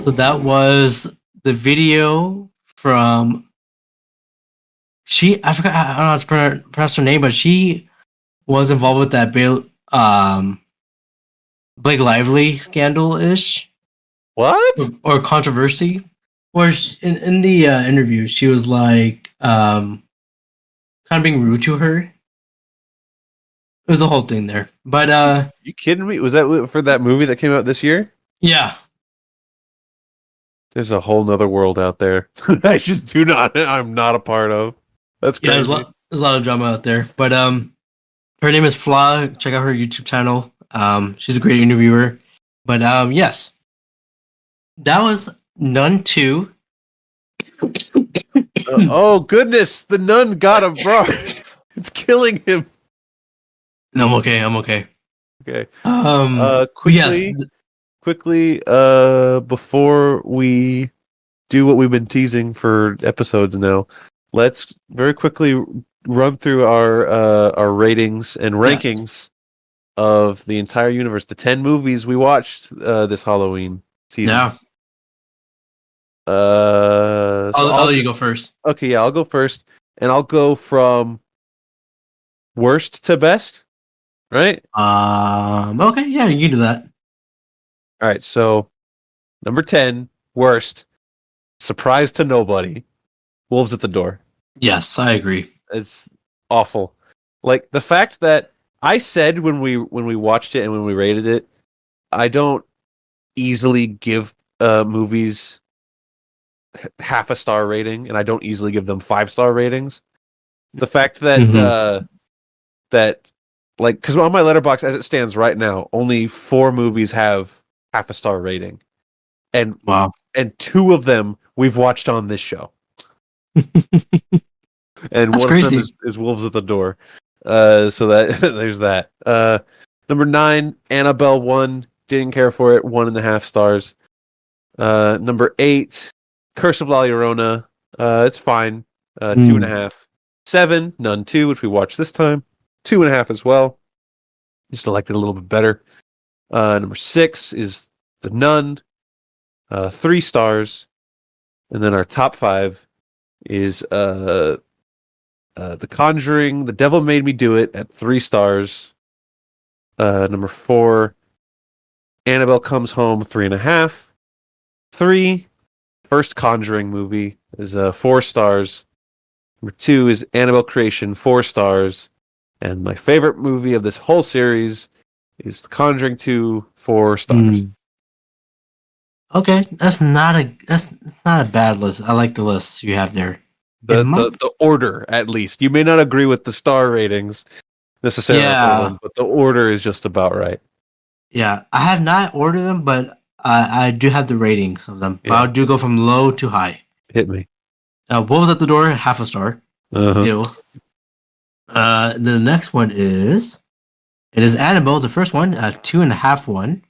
So that was the video from. I forgot. I don't know how to pronounce her name, but she was involved with that Blake Lively scandal-ish. What? Or controversy. Where in the interview, she was like, kind of being rude to her. was a whole thing there. But You kidding me? Was that for that movie that came out this year? yeah. There's a whole nother world out there. I'm not a part of. That's Yeah, crazy. there's a lot of drama out there. But her name is Fla. Check out her YouTube channel. She's a great interviewer. But yes. That was Nun 2. Oh goodness, the nun got Abrar. It's killing him. No, I'm okay. Okay. Yes. Quickly, before we do what we've been teasing for episodes now, let's very quickly run through our ratings and rankings of the entire universe. The 10 movies we watched this Halloween season. Yeah. I'll let you go first. Okay, yeah, I'll go first, and I'll go from worst to best. Right? Okay, yeah, you can do that. All right, so number 10, worst, surprise to nobody, Wolves at the Door. Yes, I agree. It's awful. Like the fact that I said when we watched it and when we rated it, I don't easily give movies half a star rating, and I don't easily give them 5-star ratings. The fact that that like, because on my letterbox as it stands right now, only 4 movies have half a star rating, and and 2 of them we've watched on this show, and That's one crazy. of them is Wolves at the Door. So that there's that. Number 9, Annabelle 1, didn't care for it, 1.5 stars. Number 8, Curse of La Llorona, it's fine, 2.5. 7, Nun 2, which we watched this time, 2.5 as well. Just liked it a little bit better. Number 6 is The Nun, 3 stars. And then our top 5 is The Conjuring, The Devil Made Me Do It at 3 stars. Number 4, Annabelle Comes Home, 3.5. 3, first Conjuring movie is 4 stars. Number 2 is Annabelle Creation, 4 stars. And my favorite movie of this whole series is The Conjuring 2, 4 stars. Okay, that's not a bad list. I like the list you have there. The order, at least. You may not agree with the star ratings necessarily, for them, but the order is just about right. Yeah, I have not ordered them, but I do have the ratings of them. But Yeah. I do go from low to high. Hit me. Wolves at the Door, half a star. Uh-huh. Ew. The next one is Annabelle, the first one, 2.5 one.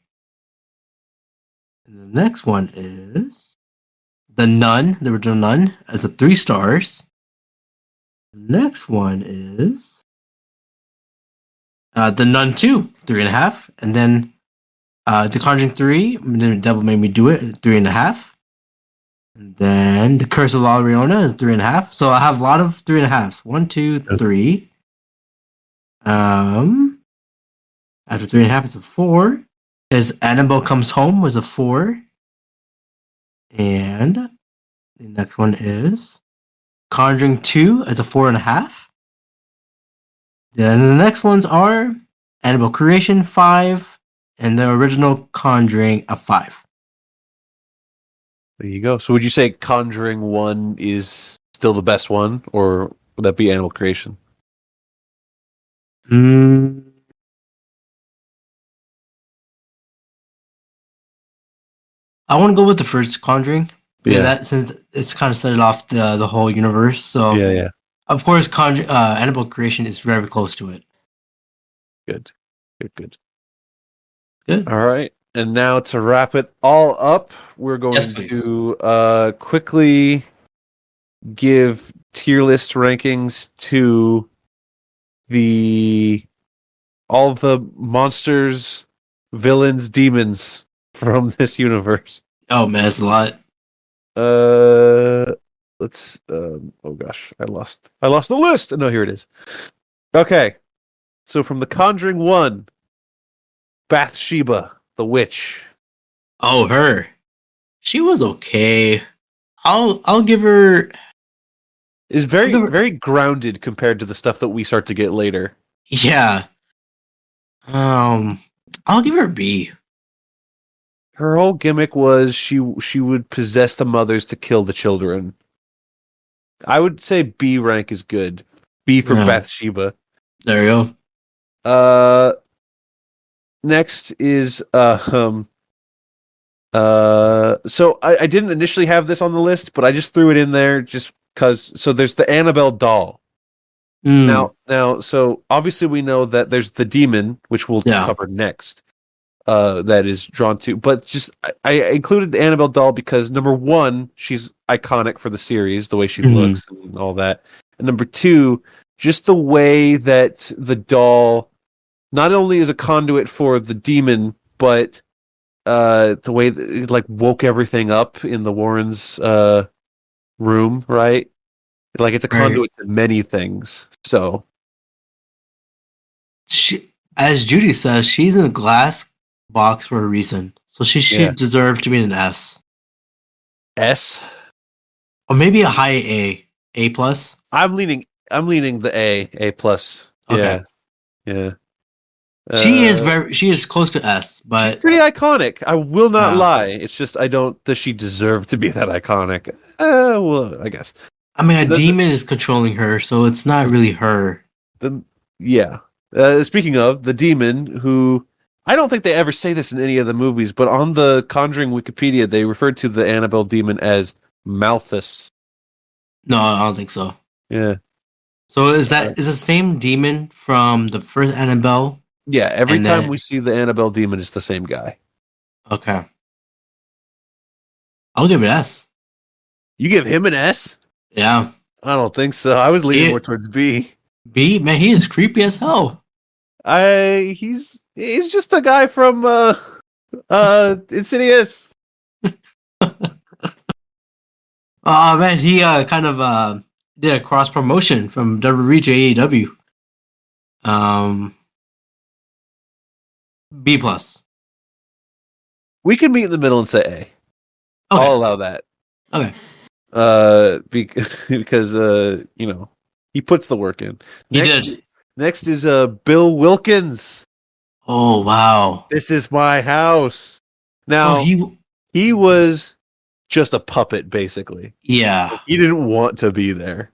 And the next one is The Nun, the original Nun, as a 3 stars. The next one is The Nun 2, 3.5. And then The Conjuring 3, The Devil Made Me Do It, 3.5. And then The Curse of La Llorona is 3.5. So I have a lot of 3.5s. 1, 2, 3. After 3.5 is a 4. Is Annabelle Comes Home was a 4. And the next one is Conjuring 2 as a 4.5. Then the next ones are Annabelle Creation 5 and the original Conjuring a 5. There you go. So would you say Conjuring 1 is still the best one, or would that be Animal Creation? I want to go with the first Conjuring. Yeah. That, since it's kind of started off the whole universe. So Yeah. Of course, Annabelle Creation is very close to it. Good. Good. All right. And now to wrap it all up, we're going to quickly give tier list rankings to all the monsters, villains, demons from this universe. Oh man, it's a lot. Let's oh gosh, I lost the list. No, here it is. Okay. So from The Conjuring 1, Bathsheba, the witch. Oh, her. She was okay. I'll give her. Is very grounded compared to the stuff that we start to get later. Yeah. I'll give her a B. Her whole gimmick was she would possess the mothers to kill the children. I would say B rank is good. B for Bathsheba. There you go. Next is so I didn't initially have this on the list, but I just threw it in there just because. So there's the Annabelle doll. Now, so obviously we know that there's the demon, which we'll cover next. That is drawn to, but just I included the Annabelle doll because number one, she's iconic for the series, the way she looks and all that, and number two, just the way that the doll not only is a conduit for the demon, but the way that it like woke everything up in the Warrens' room, right? Like it's a conduit to many things. So, as Judy says, she's in a glass box for a reason. So she should deserve to be an S. S? Or maybe a high A. A plus? I'm leaning the A plus. Okay. Yeah. She is close to S, but she's pretty iconic. I will not lie. It's just does she deserve to be that iconic? Well, I guess. I mean, a demon is controlling her, so it's not really her. Speaking of the demon, who I don't think they ever say this in any of the movies, but on the Conjuring Wikipedia, they referred to the Annabelle demon as Malthus. No, I don't think so. Yeah. So is the same demon from the first Annabelle? Yeah, every time we see the Annabelle demon, it's the same guy. Okay. I'll give it S. You give him an S? Yeah. I don't think so. I was leaning more towards B. B? Man, he is creepy as hell. He's just the guy from Insidious. Oh man, he kind of did a cross promotion from WWE to AEW. B plus. We can meet in the middle and say A. Okay. I'll allow that. Okay. Because he puts the work in. He did. Next is Bill Wilkins. Oh wow! This is my house. Now he was just a puppet, basically. Yeah. He didn't want to be there,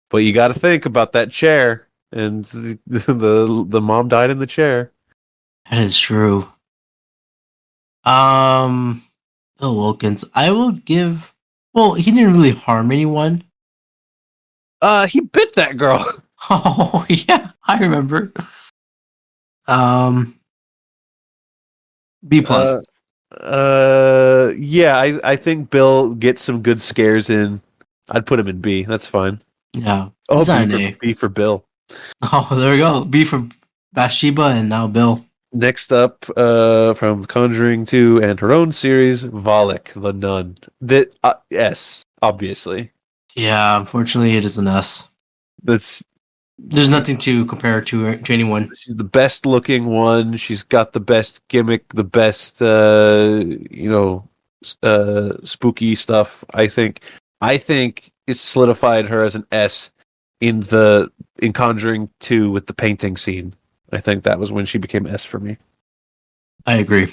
but you got to think about that chair, and the mom died in the chair. That is true. Bill Wilkins, I will give. Well, he didn't really harm anyone. He bit that girl. Oh yeah, I remember. B plus. Yeah, I think Bill gets some good scares in. I'd put him in B. That's fine. Yeah. Oh, B for Bill. Oh, there we go. B for Bathsheba and now Bill. Next up, from Conjuring 2 and her own series, Valak, the Nun. That S, obviously. Yeah, unfortunately, it is an S. There's nothing to compare to anyone. She's the best looking one. She's got the best gimmick, the best, spooky stuff. I think it solidified her as an S in Conjuring 2 with the painting scene. I think that was when she became S for me. I agree.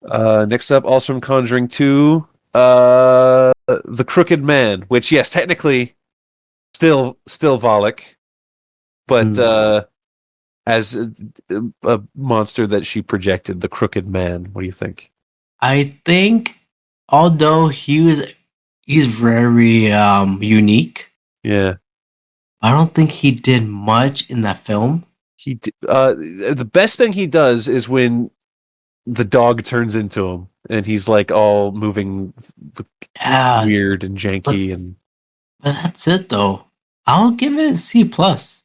Next up, also from Conjuring 2, the Crooked Man, which, yes, technically still Valak, but as a monster that she projected, the Crooked Man. What do you think? I think, although he's very unique. Yeah, I don't think he did much in that film. He the best thing he does is when the dog turns into him and he's like all moving weird and janky, but that's it though. I'll give it a C plus.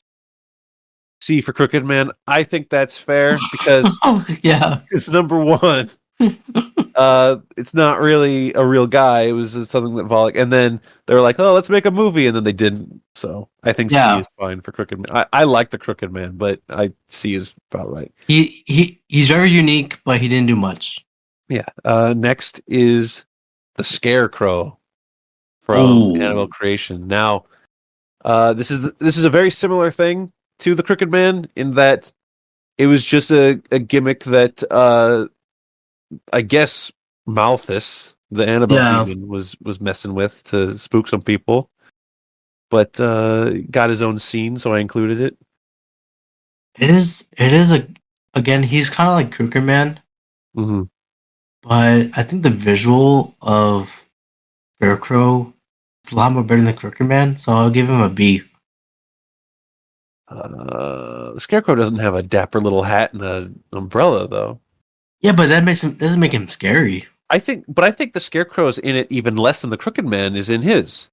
C for Crooked Man. I think that's fair because it's number one. It's not really a real guy. It was just something that Valak, and then they were like, "Oh, let's make a movie," and then they didn't. So I think C is fine for Crooked Man. I like the Crooked Man, but C is about right. He's very unique, but he didn't do much. Yeah. Next is the Scarecrow from Annabelle Creation. Now, this is a very similar thing to the Crooked Man in that it was just a gimmick that I guess Malthus, the Annabelle demon, was messing with to spook some people, but got his own scene, so I included it. It is again, he's kind of like Crooked Man, Mm-hmm. but I think the visual of Scarecrow is a lot more better than Crooked Man, so I'll give him a B. The Scarecrow doesn't have a dapper little hat and an umbrella, though. Yeah, but that doesn't make him scary. I think the Scarecrow's in it even less than the Crooked Man is in his.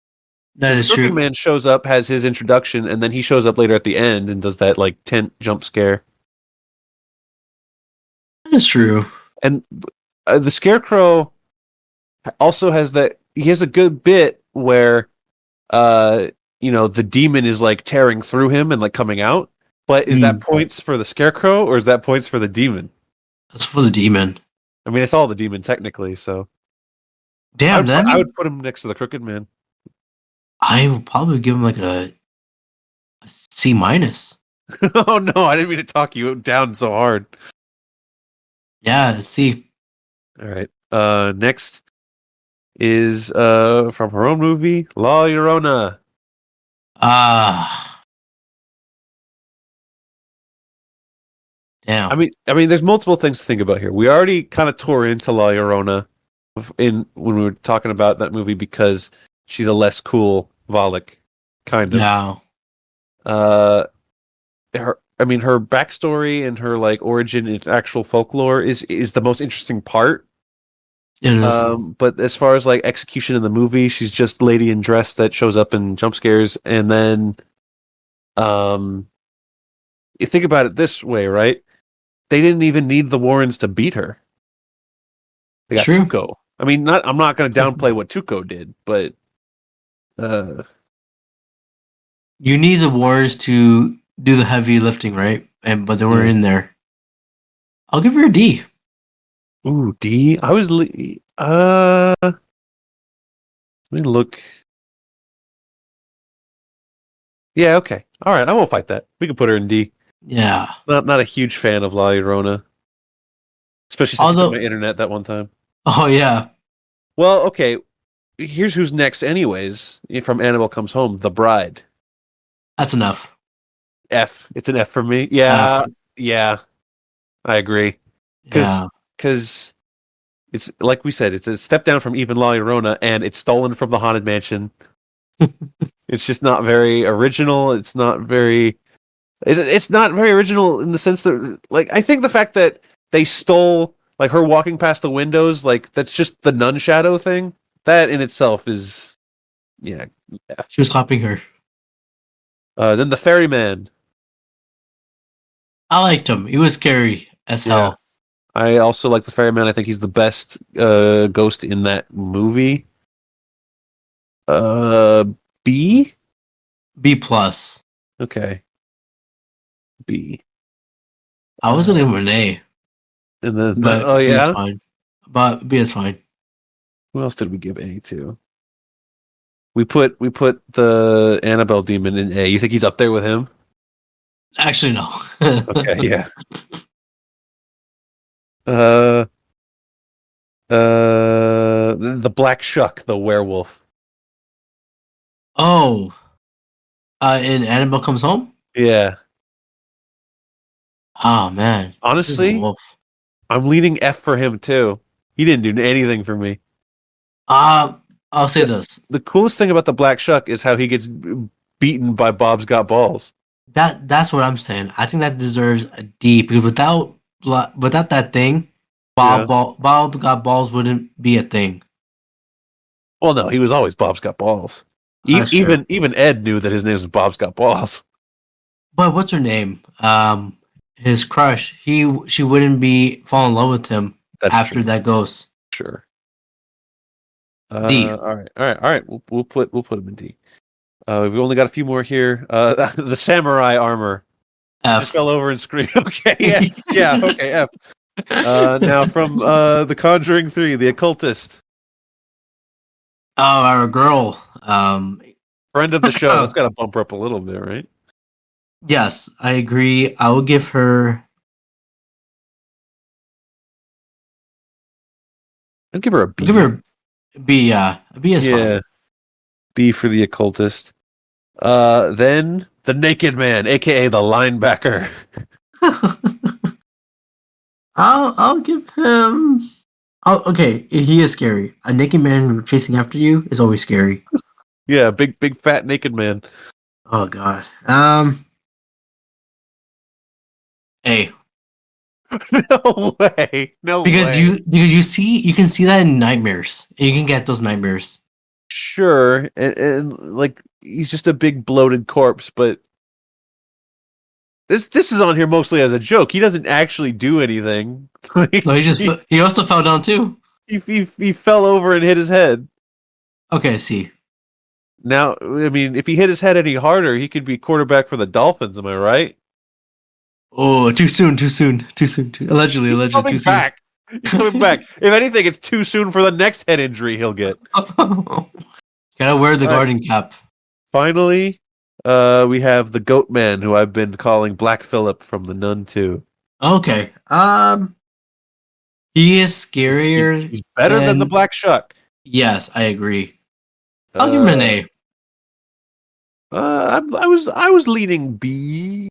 That is the Crooked true. Man shows up, has his introduction, and then he shows up later at the end and does that like tent jump scare. That's true. And the Scarecrow also has that. He has a good bit where, the demon is like tearing through him and like coming out. But is that points for the Scarecrow or is that points for the demon? That's for the demon. I mean, it's all the demon technically. So, damn, I would put him next to the Crooked Man. I would probably give him like a C minus. Oh no, I didn't mean to talk you down so hard. Yeah, C. All right. Next is from her own movie, La Llorona. Damn. I mean, there's multiple things to think about here. We already kind of tore into La Llorona when we were talking about that movie because she's a less cool Valak, kind of. Yeah. Her backstory and her like origin in actual folklore is the most interesting part. It is. But as far as like execution in the movie, she's just lady in dress that shows up in jump scares, and then, you think about it this way, right? They didn't even need the Warrens to beat her. They got Tuco. I mean, I'm not going to downplay what Tuco did, but you need the Warriors to do the heavy lifting, right? But they weren't in there. I'll give her a D. Ooh, D. Let me look. Yeah, okay. All right, I won't fight that. We can put her in D. Yeah. Not a huge fan of La Llorona. Especially since she took my internet that one time. Oh, yeah. Well, okay. Here's who's next anyways. From Annabelle Comes Home, The Bride. That's enough. F. It's an F for me. Yeah. Yeah. I agree. Because it's, like we said, it's a step down from even La Llorona, and it's stolen from the Haunted Mansion. It's just not very original. It's not very original in the sense that, like, I think the fact that they stole, like, her walking past the windows, like, that's just the nun shadow thing. That in itself is, yeah. She was clapping her. Then the Ferryman. I liked him. He was scary as hell. I also like the Ferryman. I think he's the best ghost in that movie. B? B plus. Okay. B. I was gonna give him an A. And then, but oh yeah? B is fine. But B is fine. Who else did we give A to? We put the Annabelle demon in A. You think he's up there with him? Actually, no. Okay, yeah. The Black Shuck, the werewolf. Oh. In Annabelle Comes Home? Yeah. Oh, man. Honestly, I'm leaning F for him, too. He didn't do anything for me. I'll say this. The coolest thing about the Black Shuck is how he gets beaten by Bob's Got Balls. That's what I'm saying. I think that deserves a D, because without that thing, Bob Got Balls wouldn't be a thing. Well, no, he was always Bob's Got Balls. Even Ed knew that his name was Bob's Got Balls. But what's her name? His crush. She wouldn't fall in love with him after that ghost. Sure. D. All right. We'll put him in D. We've only got a few more here. The samurai armor. F. Just fell over and screamed. Okay, yeah, okay, F. Now from the Conjuring 3, the occultist. Oh, our girl. Friend of the show. That's got to bump her up a little bit, right? Yes, I agree. I will give her I'd give her a B. Give her a B. Yeah, a B is fine. B for the occultist. Then the naked man, aka the linebacker. I'll give him. Okay, he is scary. A naked man chasing after you is always scary. Yeah, big fat naked man. Oh god. A. No way. No because way. you can see that in nightmares. You can get those nightmares. Sure, and like he's just a big bloated corpse, but this is on here mostly as a joke. He doesn't actually do anything. No, he also fell down too. He fell over and hit his head. Okay, I see. Now, I mean, if he hit his head any harder, he could be quarterback for the Dolphins. Am I right? Oh, too soon. Allegedly, He's coming too soon. back. He's coming back. If anything, it's too soon for the next head injury he'll get. Gotta wear the guarding cap. Finally, we have the Goat Man, who I've been calling Black Phillip from the Nun II. Okay. He is scarier. He's better than the Black Shuck. Yes, I agree. I'll give him an A. I was leaning B.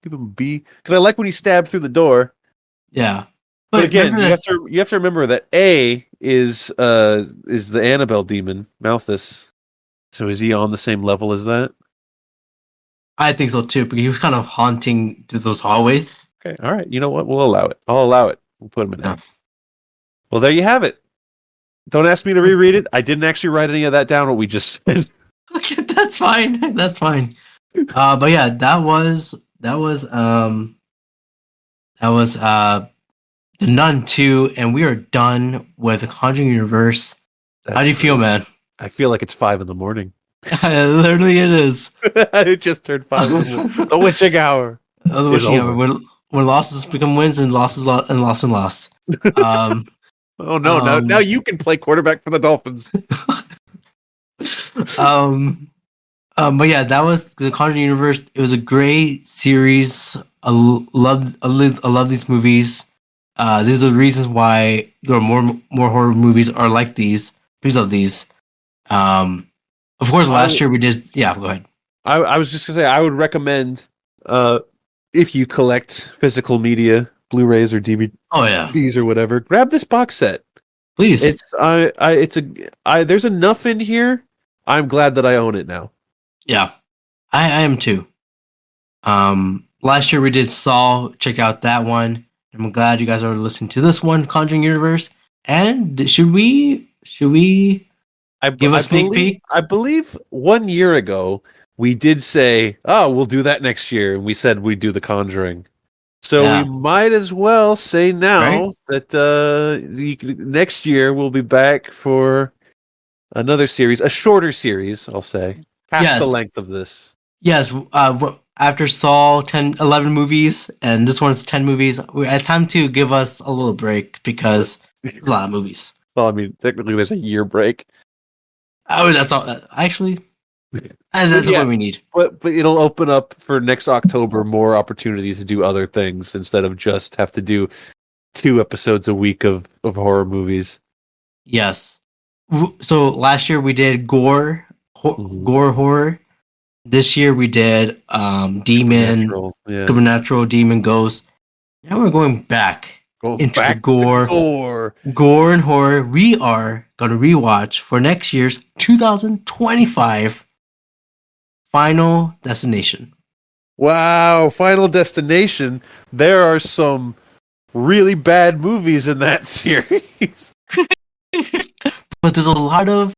Give him B because I like when he stabbed through the door. Yeah, but again, you have to remember that A is the Annabelle demon, Malthus. So is he on the same level as that? I think so too, because he was kind of haunting through those hallways. Okay, all right. You know what? We'll allow it. I'll allow it. We'll put him in. Yeah. Well, there you have it. Don't ask me to reread it. I didn't actually write any of that down. What we just said. That's fine. That's fine. But yeah, that was the Nun II, and we are done with the Conjuring Universe. How do you feel, man? I feel like it's 5 a.m. Literally, it is. It just turned 5 a.m. The witching hour. The witching hour. When losses become wins and losses and loss. Oh no! Now you can play quarterback for the Dolphins. But yeah, that was the Conjuring Universe. It was a great series. I love these movies. These are the reasons why there are more horror movies are like these because of these. Of course, last year we did. Yeah, go ahead. I was just gonna say I would recommend if you collect physical media, Blu-rays or DVDs, or whatever, grab this box set. Please. There's enough in here. I'm glad that I own it now. Yeah, I am too. Last year we did Saw. Check out that one. I'm glad you guys are listening to this one, Conjuring Universe. And should we give a sneak peek? I believe 1 year ago we did say, "Oh, we'll do that next year," and we said we'd do The Conjuring. So we might as well say now that next year we'll be back for another series, a shorter series, I'll say. Half the length of this. Yes, after Saw 11 movies, and this one's 10 movies, it's time to give us a little break because there's a lot of movies. Well, I mean, technically there's a year break. Oh, that's all. Actually, that's what we need. But it'll open up for next October more opportunities to do other things instead of just have to do 2 episodes a week of horror movies. Yes. So last year we did gore horror. This year we did demon, supernatural, demon, ghost. Now we're going back into gore and horror. We are going to rewatch for next year's 2025 Final Destination. Wow, Final Destination. There are some really bad movies in that series. But there's a lot of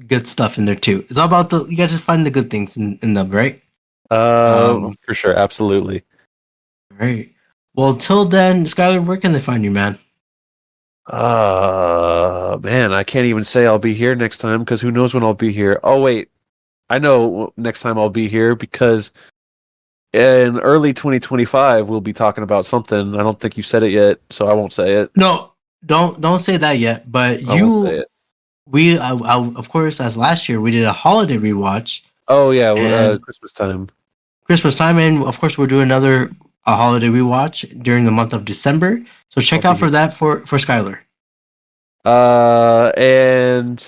good stuff in there too. It's all about you got to find the good things in them, right? For sure, absolutely. All right. Well, till then, Skyler, where can they find you, man? Man, I can't even say I'll be here next time because who knows when I'll be here. Oh wait, I know next time I'll be here because in early 2025 we'll be talking about something. I don't think you said it yet, so I won't say it. No, don't say that yet. But I won't say it. We of course, as last year we did a holiday rewatch. Oh yeah, Christmas time. And of course we're doing another a holiday rewatch during the month of December. So check out for that for Skyler. And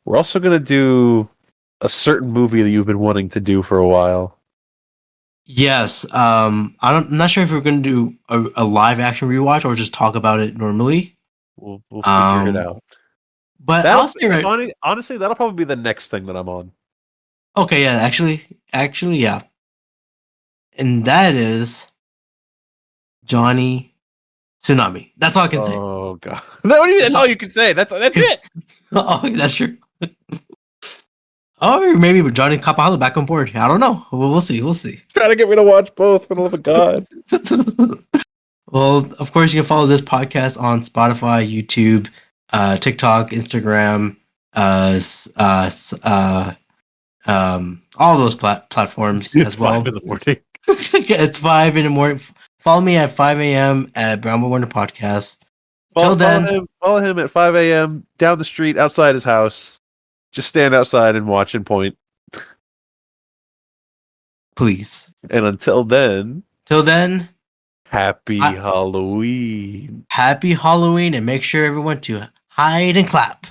we're also gonna do a certain movie that you've been wanting to do for a while. Yes. I'm not sure if we're going to do a live action rewatch or just talk about it normally. We'll figure it out. But I'll say honestly, that'll probably be the next thing that I'm on. Okay, yeah, actually, yeah. And that is Johnny Tsunami. That's all I can say. Oh god. What do you mean? That's all you can say? That's it. Oh, that's true. Or maybe Johnny Capahala back on board. I don't know. We'll see. Trying to get me to watch both, for the love of God. Well, of course, you can follow this podcast on Spotify, YouTube, TikTok, Instagram, all those platforms as well. 5 in the morning. It's 5 in the morning. Follow me at 5 a.m. at Brown Boy Wonder Podcast. Till then, follow him at 5 a.m. down the street outside his house. Just stand outside and watch and point. Please. And until then, happy Halloween. Halloween. Happy Halloween, and make sure everyone to hide and clap.